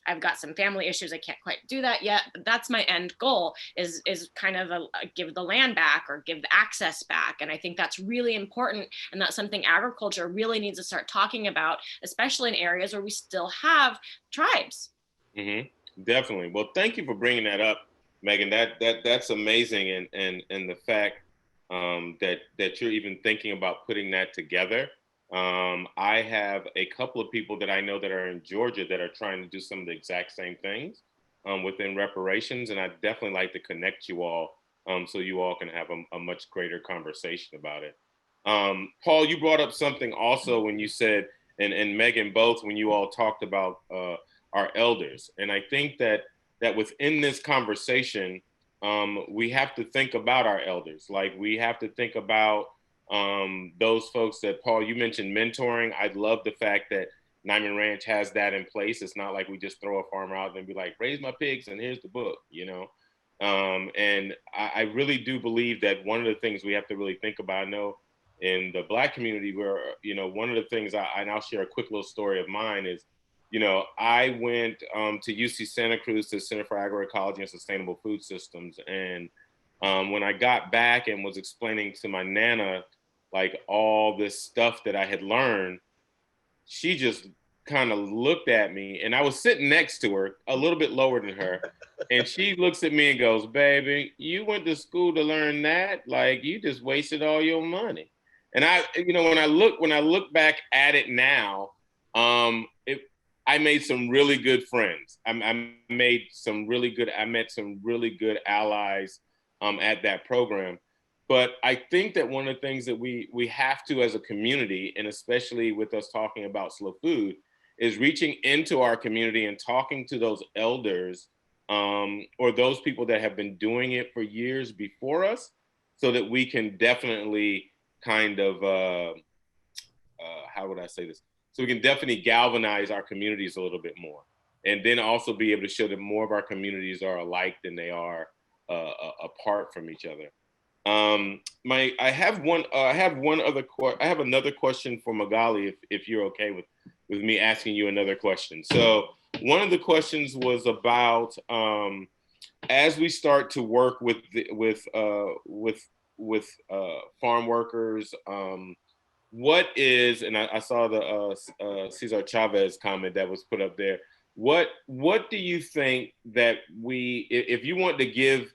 I've got some family issues. I can't quite do that yet, but that's my end goal is kind of a give the land back or give the access back. And I think that's really important. And that's something agriculture really needs to start talking about, especially in areas where we still have tribes. Mm-hmm. Definitely. Well, thank you for bringing that up, Megan. That's amazing. And the fact that you're even thinking about putting that together. I have a couple of people that I know that are in Georgia that are trying to do some of the exact same things within reparations. And I'd definitely like to connect you all so you all can have a much greater conversation about it. Paul, you brought up something also when you said, and Megan both, when you all talked about our elders. And I think that within this conversation, we have to think about our elders. Like we have to think about those folks that, Paul, you mentioned mentoring. I love the fact that Nyman Ranch has that in place. It's not like we just throw a farmer out and be like, raise my pigs and here's the book, you know? And I really do believe that one of the things we have to really think about, I know in the Black community where, you know, one of the things and I'll share a quick little story of mine is, you know, I went to UC Santa Cruz to Center for Agroecology and Sustainable Food Systems. And when I got back and was explaining to my Nana, like all this stuff that I had learned, she just kind of looked at me, and I was sitting next to her, a little bit lower than her. And she looks at me and goes, baby, you went to school to learn that? Like you just wasted all your money. And I, you know, when I look back at it now, I made some really good friends. I met some really good allies at that program. But I think that one of the things that we have to as a community, and especially with us talking about slow food, is reaching into our community and talking to those elders or those people that have been doing it for years before us, so that we can definitely kind of, how would I say this? So we can definitely galvanize our communities a little bit more. And then also be able to show that more of our communities are alike than they are apart from each other. I have another question for Magali, if you're okay with me asking you another question. So one of the questions was about as we start to work with farm workers, what is, and I saw the Cesar Chavez comment that was put up there. What do you think that if you want to give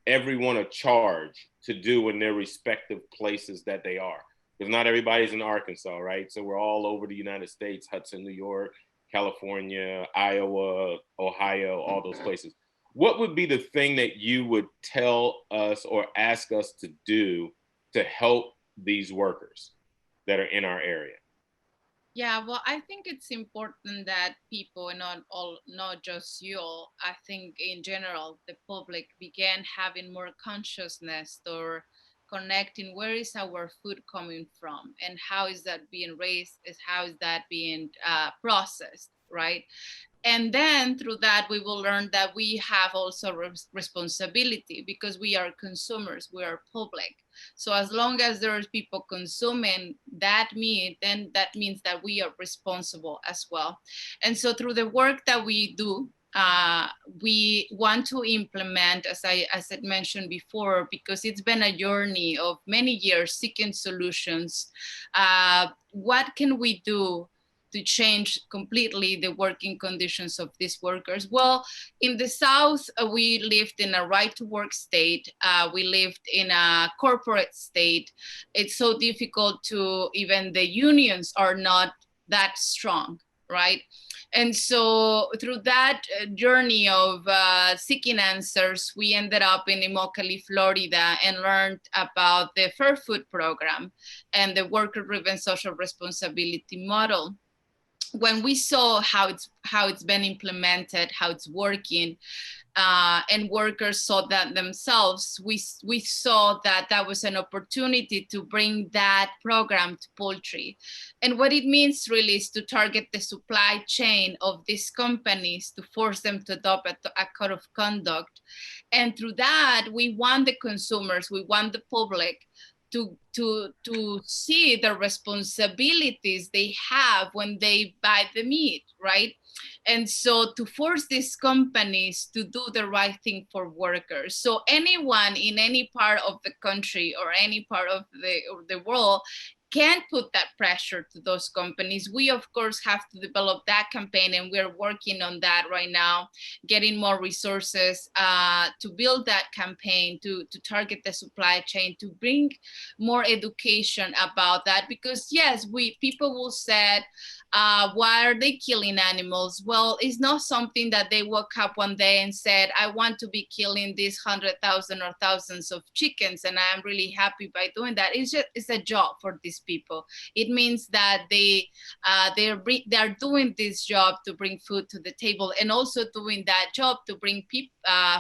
everyone a charge to do in their respective places that they are, because not everybody's in Arkansas, right? So we're all over the United States, Hudson, New York, California, Iowa, Ohio, all those places. What would be the thing that you would tell us or ask us to do to help these workers that are in our area? Yeah, well, I think it's important that people, not just you all, I think in general, the public began having more consciousness or connecting where is our food coming from and how is that being raised, how is that being processed, right? And then through that, we will learn that we have also responsibility because we are consumers, we are public. So as long as there are people consuming that meat, then that means that we are responsible as well. And so through the work that we do, we want to implement, as I mentioned before, because it's been a journey of many years seeking solutions. What can we do to change completely the working conditions of these workers? Well, in the South, we lived in a right-to-work state. We lived in a corporate state. It's so difficult to, even the unions are not that strong, right? And so through that journey of seeking answers, we ended up in Immokalee, Florida, and learned about the Fair Food Program and the worker-driven social responsibility model. when we saw how it's been implemented, how it's working, and workers saw that themselves, we saw that that was an opportunity to bring that program to poultry. And what it means really is to target the supply chain of these companies, to force them to adopt a code of conduct. And through that, we want the consumers, we want the public to see the responsibilities they have when they buy the meat, right? And so to force these companies to do the right thing for workers. So anyone in any part of the country or any part of the world can put that pressure to those companies. We, of course, have to develop that campaign, and we're working on that right now, getting more resources to build that campaign, to target the supply chain, to bring more education about that. Because yes, people will say, why are they killing animals? Well, it's not something that they woke up one day and said, I want to be killing these 100,000 or thousands of chickens, and I'm really happy by doing that. It's a job for these people. It means that they're doing this job to bring food to the table, and also doing that job to bring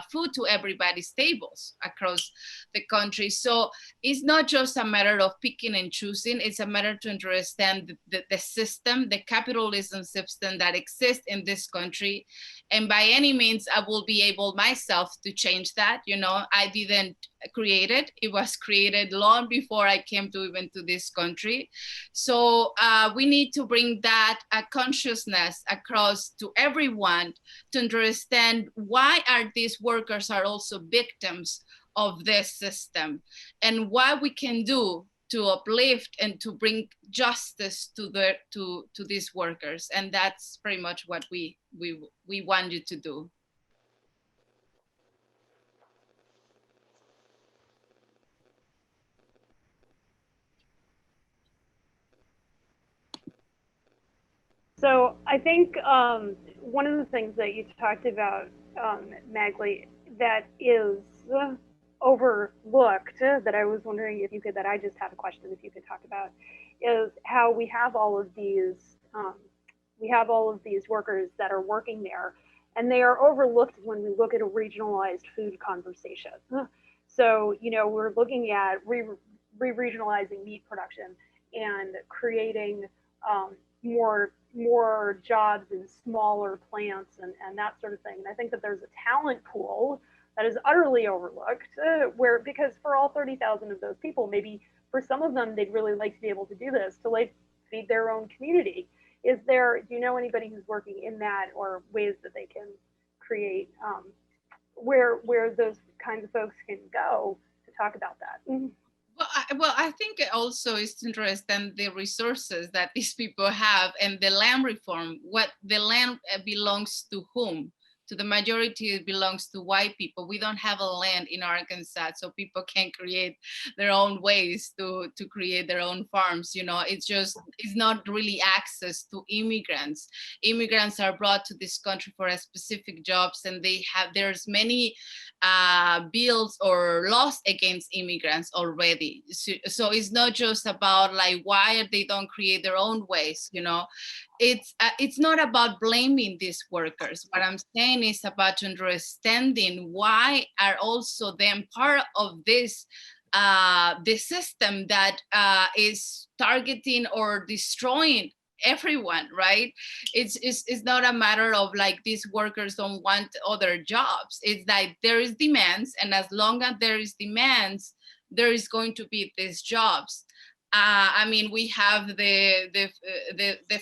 food to everybody's tables across the country. So it's not just a matter of picking and choosing. It's a matter to understand the system, the capitalism system that exists in this country. And by any means, I will be able myself to change that. You know, I didn't create it. It was created long before I came to even to this country. So we need to bring that consciousness across to everyone to understand why these workers are also victims of this system, and what we can do to uplift and to bring justice to these workers. And that's pretty much what we want you to do. So I think one of the things that you talked about, Magali, that is overlooked, that I was wondering if you could, that I just had a question, if you could talk about, is how we have all of these workers that are working there, and they are overlooked when we look at a regionalized food conversation. So, you know, we're looking at re-regionalizing meat production and creating more jobs in smaller plants and that sort of thing. And I think that there's a talent pool that is utterly overlooked, because for all 30,000 of those people, maybe for some of them, they'd really like to be able to do this, to like feed their own community. Do you know anybody who's working in that, or ways that they can create where those kinds of folks can go to talk about that? Well, I think also it's interesting the resources that these people have, and the land reform, what the land belongs to whom. To the majority, it belongs to white people. We don't have a land in Arkansas, so people can create their own ways to create their own farms. You know, it's not really access to immigrants. Immigrants are brought to this country for a specific jobs, and there's many bills or laws against immigrants already. So it's not just about like why they don't create their own ways. You know, it's not about blaming these workers. What I'm saying is about understanding why are also them part of this system that is targeting or destroying everyone, right? It's not a matter of like these workers don't want other jobs. It's like there is demands, and as long as there is demands, there is going to be these jobs. I mean, we have the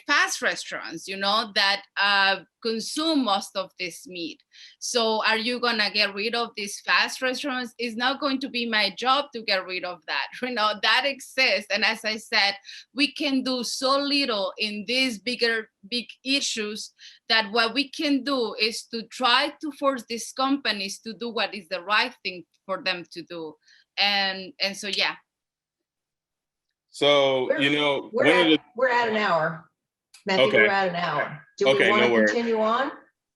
fast restaurants, you know, that consume most of this meat. So are you gonna get rid of these fast restaurants? It's not going to be my job to get rid of that. You know, that exists. And as I said, we can do so little in these big issues, that what we can do is to try to force these companies to do what is the right thing for them to do. And so, yeah. So, you know, we're at an hour. Matthew, Okay. we're at an hour. Do we want to continue on?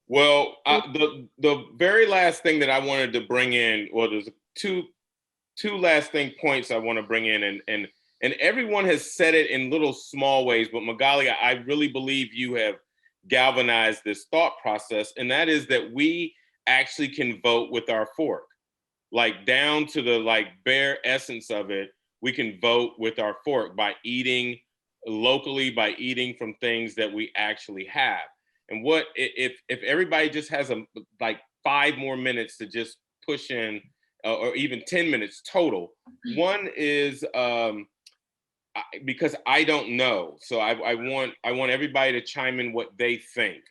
Well, the very last thing that I wanted to bring in, well, there's two last points I want to bring in, and and everyone has said it in little small ways, but Magali, I really believe you have galvanized this thought process, and that is that we actually can vote with our fork. Like down to the like bare essence of it, we can vote with our fork by eating locally, by eating from things that we actually have. And what if everybody just has like 5 more minutes to just push in, or even 10 minutes total. One is because I don't know, so I want everybody to chime in what they think.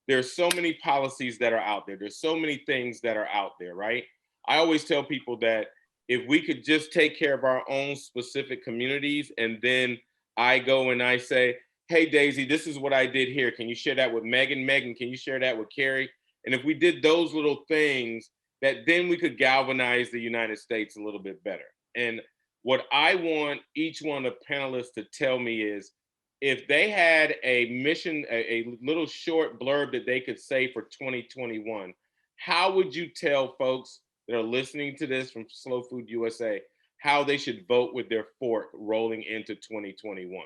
There's so many policies that are out there. There's so many things that are out there, right? I always tell people that if we could just take care of our own specific communities, and then I go and I say, hey, Daisy, this is what I did here. Can you share that with Megan? Megan, can you share that with Carrie? And if we did those little things, that then we could galvanize the United States a little bit better. And what I want each one of the panelists to tell me is, if they had a mission, a little short blurb that they could say for 2021, how would you tell folks that are listening to this from Slow Food USA how they should vote with their fork rolling into 2021?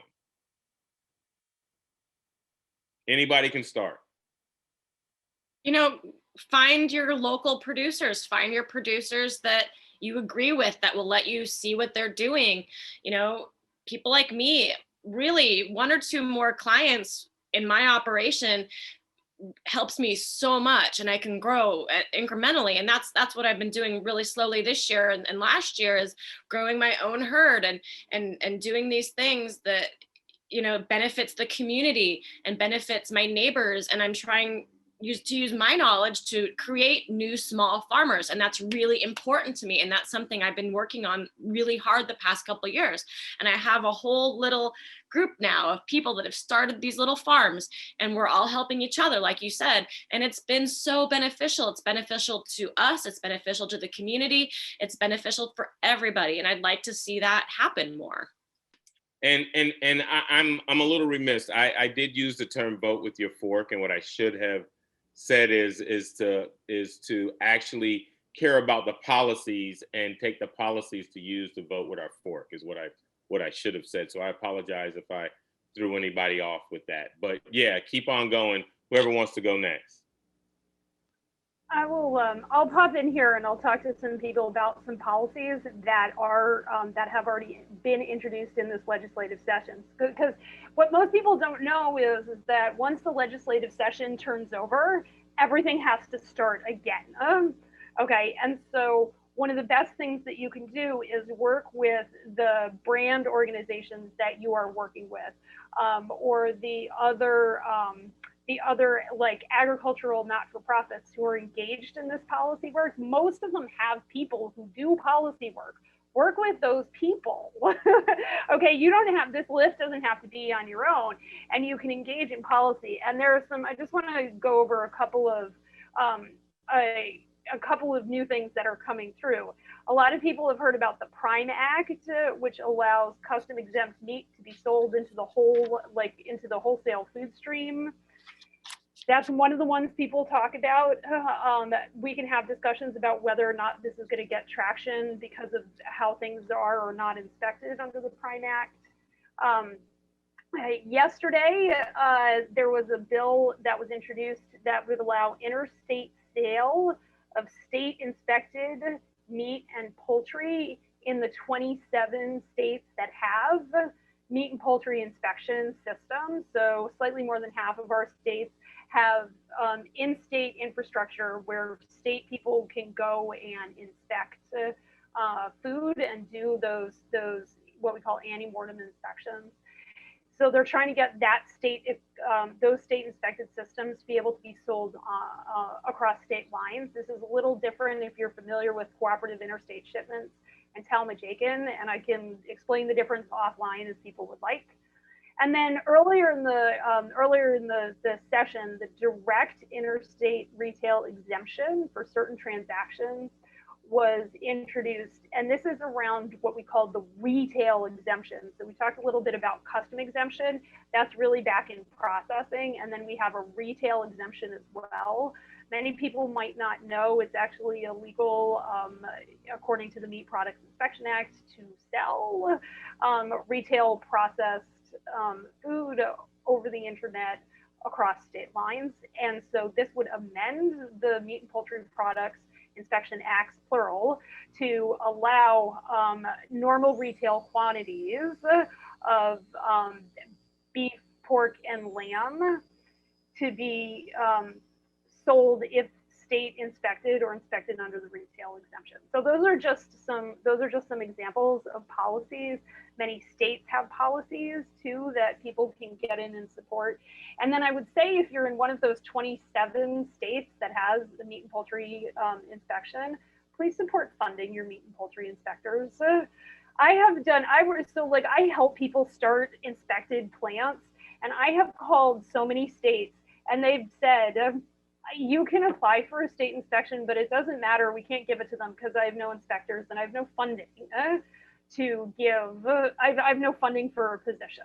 Anybody can start. You know, find your local producers, find your producers that you agree with, that will let you see what they're doing. You know, people like me, really 1 or 2 more clients in my operation helps me so much, and I can grow incrementally. And that's what I've been doing really slowly this year and last year, is growing my own herd and doing these things that, you know, benefits the community and benefits my neighbors. And I'm trying to use my knowledge to create new small farmers. And that's really important to me. And that's something I've been working on really hard the past couple of years. And I have a whole little group now of people that have started these little farms, and we're all helping each other, like you said. And it's been so beneficial. It's beneficial to us. It's beneficial to the community. It's beneficial for everybody. And I'd like to see that happen more. And I'm a little remiss. I did use the term vote with your fork, and what I should have said is to actually care about the policies and take the policies to use to vote with our fork, is what I should have said. So I apologize if I threw anybody off with that. But yeah, keep on going. Whoever wants to go next. I will. I'll pop in here and I'll talk to some people about some policies that are that have already been introduced in this legislative session. Because what most people don't know is that once the legislative session turns over, everything has to start again. Okay, and so one of the best things that you can do is work with the brand organizations that you are working with, or the other like agricultural not-for-profits who are engaged in this policy work. Most of them have people who do policy work. Work with those people. Okay, you don't have, this list doesn't have to be on your own, and you can engage in policy. And there are some, I just want to go over a couple of new things that are coming through. A lot of people have heard about the Prime Act, which allows custom exempt meat to be sold into the wholesale food stream. That's one of the ones people talk about. We can have discussions about whether or not this is going to get traction because of how things are or not inspected under the Prime Act. Yesterday, there was a bill that was introduced that would allow interstate sale of state inspected meat and poultry in the 27 states that have meat and poultry inspection systems. So slightly more than half of our states have in-state infrastructure where state people can go and inspect food and do those what we call ante-mortem inspections. So they're trying to get that those state inspected systems to be able to be sold across state lines. This is a little different if you're familiar with cooperative interstate shipments and Talmadjakin, and I can explain the difference offline as people would like. And then earlier in the session, the direct interstate retail exemption for certain transactions was introduced. And this is around what we call the retail exemption. So we talked a little bit about custom exemption. That's really back in processing. And then we have a retail exemption as well Many people might not know it's actually illegal, according to the Meat Products Inspection Act, to sell retail processed food over the internet across state lines. And so this would amend the Meat and Poultry Products Inspection Acts, plural, to allow normal retail quantities of beef, pork, and lamb to be sold if state inspected or inspected under the retail exemption. So those are just some examples of policies. Many states have policies too that people can get in and support. And then I would say if you're in one of those 27 states that has the meat and poultry inspection, please support funding your meat and poultry inspectors. I help people start inspected plants, and I have called so many states and they've said, you can apply for a state inspection, but it doesn't matter. We can't give it to them because I have no inspectors and I have no funding to give. I have no funding for a position.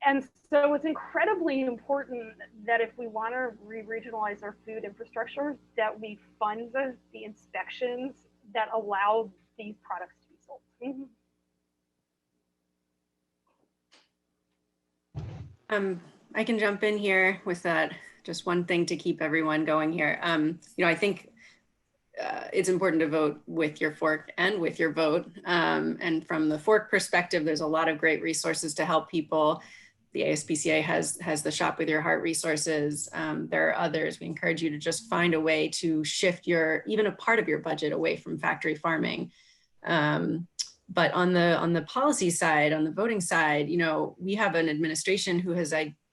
And so it's incredibly important that if we want to re-regionalize our food infrastructure, that we fund the inspections that allow these products to be sold. I can jump in here with that. Just one thing to keep everyone going here. I think it's important to vote with your fork and with your vote. And from the fork perspective, there's a lot of great resources to help people. The ASPCA has the Shop with Your Heart resources. There are others. We encourage you to just find a way to shift even a part of your budget away from factory farming. But on the policy side, on the voting side, we have an administration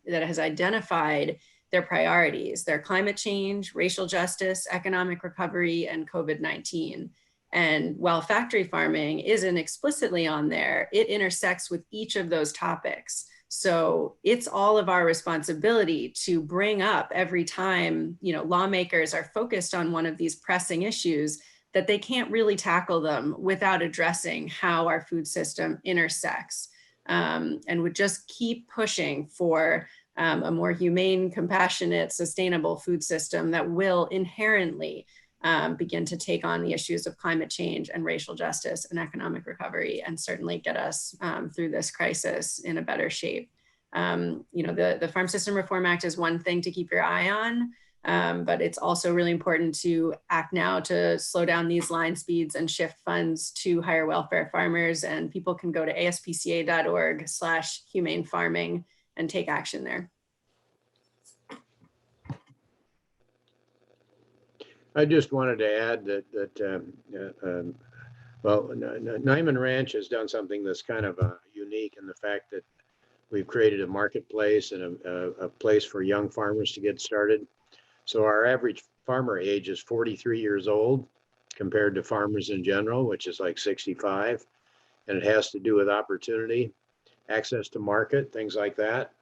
that has identified their priorities, their climate change, racial justice, economic recovery, and COVID-19. And while factory farming isn't explicitly on there, it intersects with each of those topics. So it's all of our responsibility to bring up every time, lawmakers are focused on one of these pressing issues, that they can't really tackle them without addressing how our food system intersects. And would just keep pushing for a more humane, compassionate, sustainable food system that will inherently begin to take on the issues of climate change and racial justice and economic recovery, and certainly get us through this crisis in a better shape. The Farm System Reform Act is one thing to keep your eye on, but it's also really important to act now to slow down these line speeds and shift funds to higher welfare farmers. And people can go to aspca.org/humane farming and take action there. I just wanted to add that Nyman Ranch has done something that's kind of unique in the fact that we've created a marketplace and a place for young farmers to get started. So our average farmer age is 43 years old compared to farmers in general, which is like 65. And it has to do with opportunity, access to market, things like that.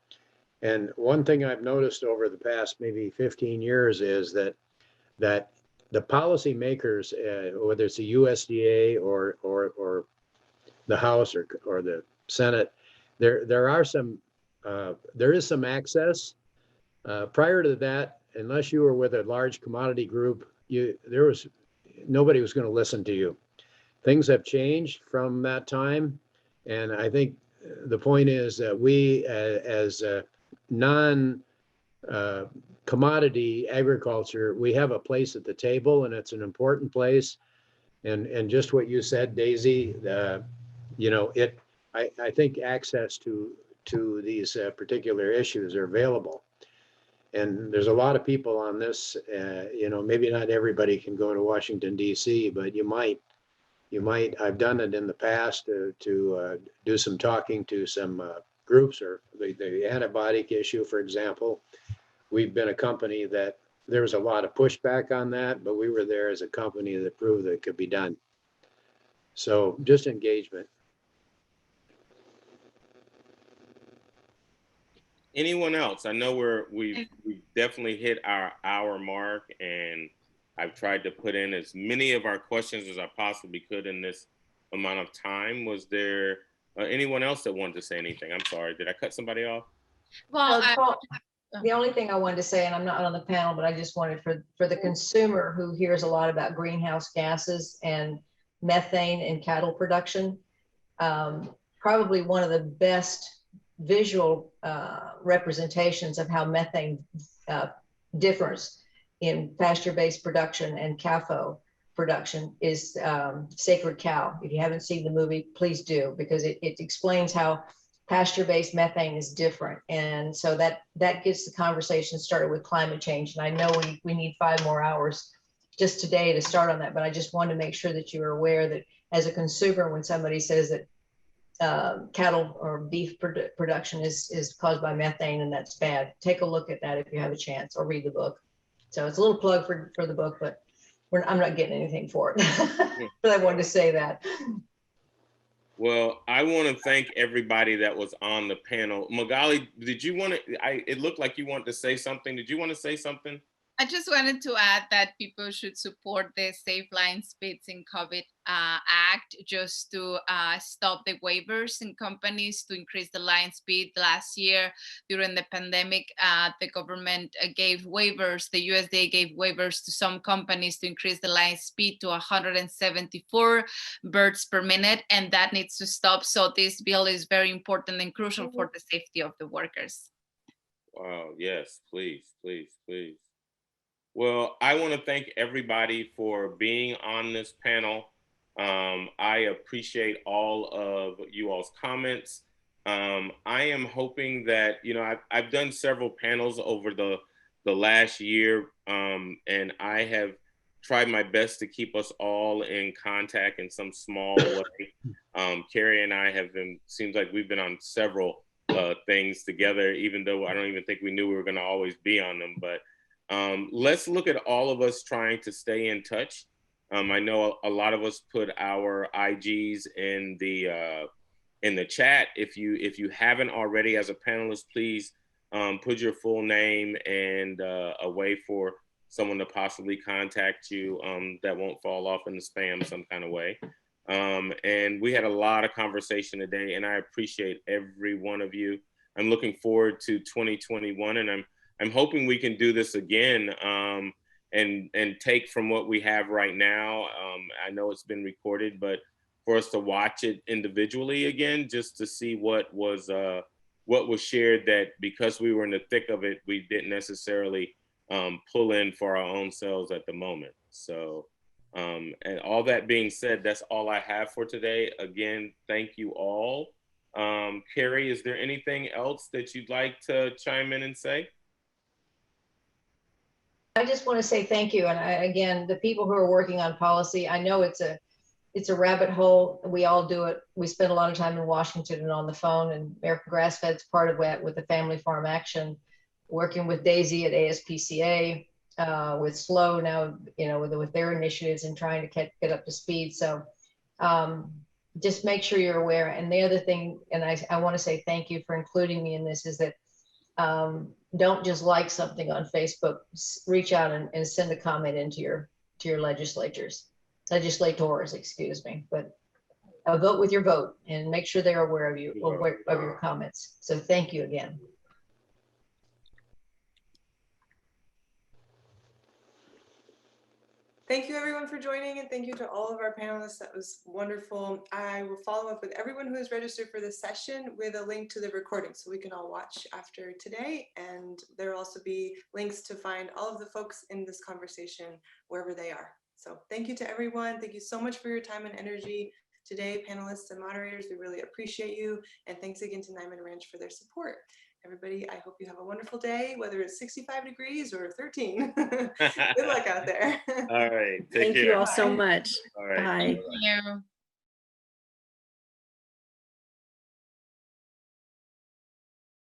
And one thing I've noticed over the past maybe 15 years is that the policymakers, whether it's the USDA or the House or the Senate, there is some access. Prior to that, unless you were with a large commodity group, nobody was going to listen to you. Things have changed from that time, and I think the point is that we, as non-commodity agriculture, we have a place at the table, and it's an important place. And just what you said, Daisy, I think access to these particular issues are available. And there's a lot of people on this, maybe not everybody can go to Washington, D.C., but you might, I've done it in the past to do some talking to some groups, or the antibiotic issue, for example. We've been a company that there was a lot of pushback on that, but we were there as a company that proved that it could be done. So just engagement. Anyone else? I know we've definitely hit our hour mark, and I've tried to put in as many of our questions as I possibly could in this amount of time. Was there anyone else that wanted to say anything? I'm sorry, did I cut somebody off? Well, The only thing I wanted to say, and I'm not on the panel, but I just wanted for the consumer who hears a lot about greenhouse gases and methane in cattle production, probably one of the best visual representations of how methane differs in pasture-based production and CAFO production is Sacred Cow. If you haven't seen the movie, please do, because it explains how pasture-based methane is different. And so that gets the conversation started with climate change. And I know we need 5 more hours just today to start on that, but I just wanted to make sure that you are aware that as a consumer, when somebody says that cattle or beef production is caused by methane and that's bad, take a look at that if you have a chance, or read the book. So it's a little plug for the book, but I'm not getting anything for it. But I wanted to say that. Well, I want to thank everybody that was on the panel. Magali, did you want to, it looked like you wanted to say something. Did you want to say something? I just wanted to add that people should support the Safe Line Spits in COVID Act, just to stop the waivers in companies to increase the line speed. Last year, during the pandemic, the government gave waivers, the USDA gave waivers to some companies to increase the line speed to 174 birds per minute, and that needs to stop. So this bill is very important and crucial for the safety of the workers. Wow, yes, please, please, please. Well, I want to thank everybody for being on this panel. I appreciate all of you all's comments. I am hoping that, you know, I've done several panels over the last year, and I have tried my best to keep us all in contact in some small way. Carrie and I have been, seems like we've been on several things together, even though I don't even think we knew we were going to always be on them. But let's look at all of us trying to stay in touch. I know a lot of us put our IGs in the chat. If you haven't already, as a panelist, please put your full name and a way for someone to possibly contact you that won't fall off in the spam some kind of way. And we had a lot of conversation today, and I appreciate every one of you. I'm looking forward to 2021, and I'm hoping we can do this again and take from what we have right now. I know it's been recorded, but for us to watch it individually again, just to see what was shared, that because we were in the thick of it, we didn't necessarily pull in for our own selves at the moment. So, and all that being said, that's all I have for today. Again, thank you all. Carrie, is there anything else that you'd like to chime in and say? I just want to say thank you. And again, the people who are working on policy, I know it's a rabbit hole. We all do it. We spend a lot of time in Washington and on the phone, and American Grassfed's part of that with the Family Farm Action, working with Daisy at ASPCA, with SLO now, you know, with their initiatives and trying to get up to speed. So just make sure you're aware. And the other thing, and I want to say thank you for including me in this, is that don't just like something on Facebook, reach out and send a comment into your legislators, excuse me, but vote with your vote and make sure they're aware of you, of your comments. So thank you again. Thank you everyone for joining, and thank you to all of our panelists. That was wonderful. I will follow up with everyone who is registered for this session with a link to the recording so we can all watch after today. And there will also be links to find all of the folks in this conversation wherever they are. So thank you to everyone. Thank you so much for your time and energy today, panelists and moderators. We really appreciate you. And thanks again to Nyman Ranch for their support. Everybody, I hope you have a wonderful day, whether it's 65 degrees or 13. Good luck out there. All right. Thank you all so much. All right. Bye. Thank you.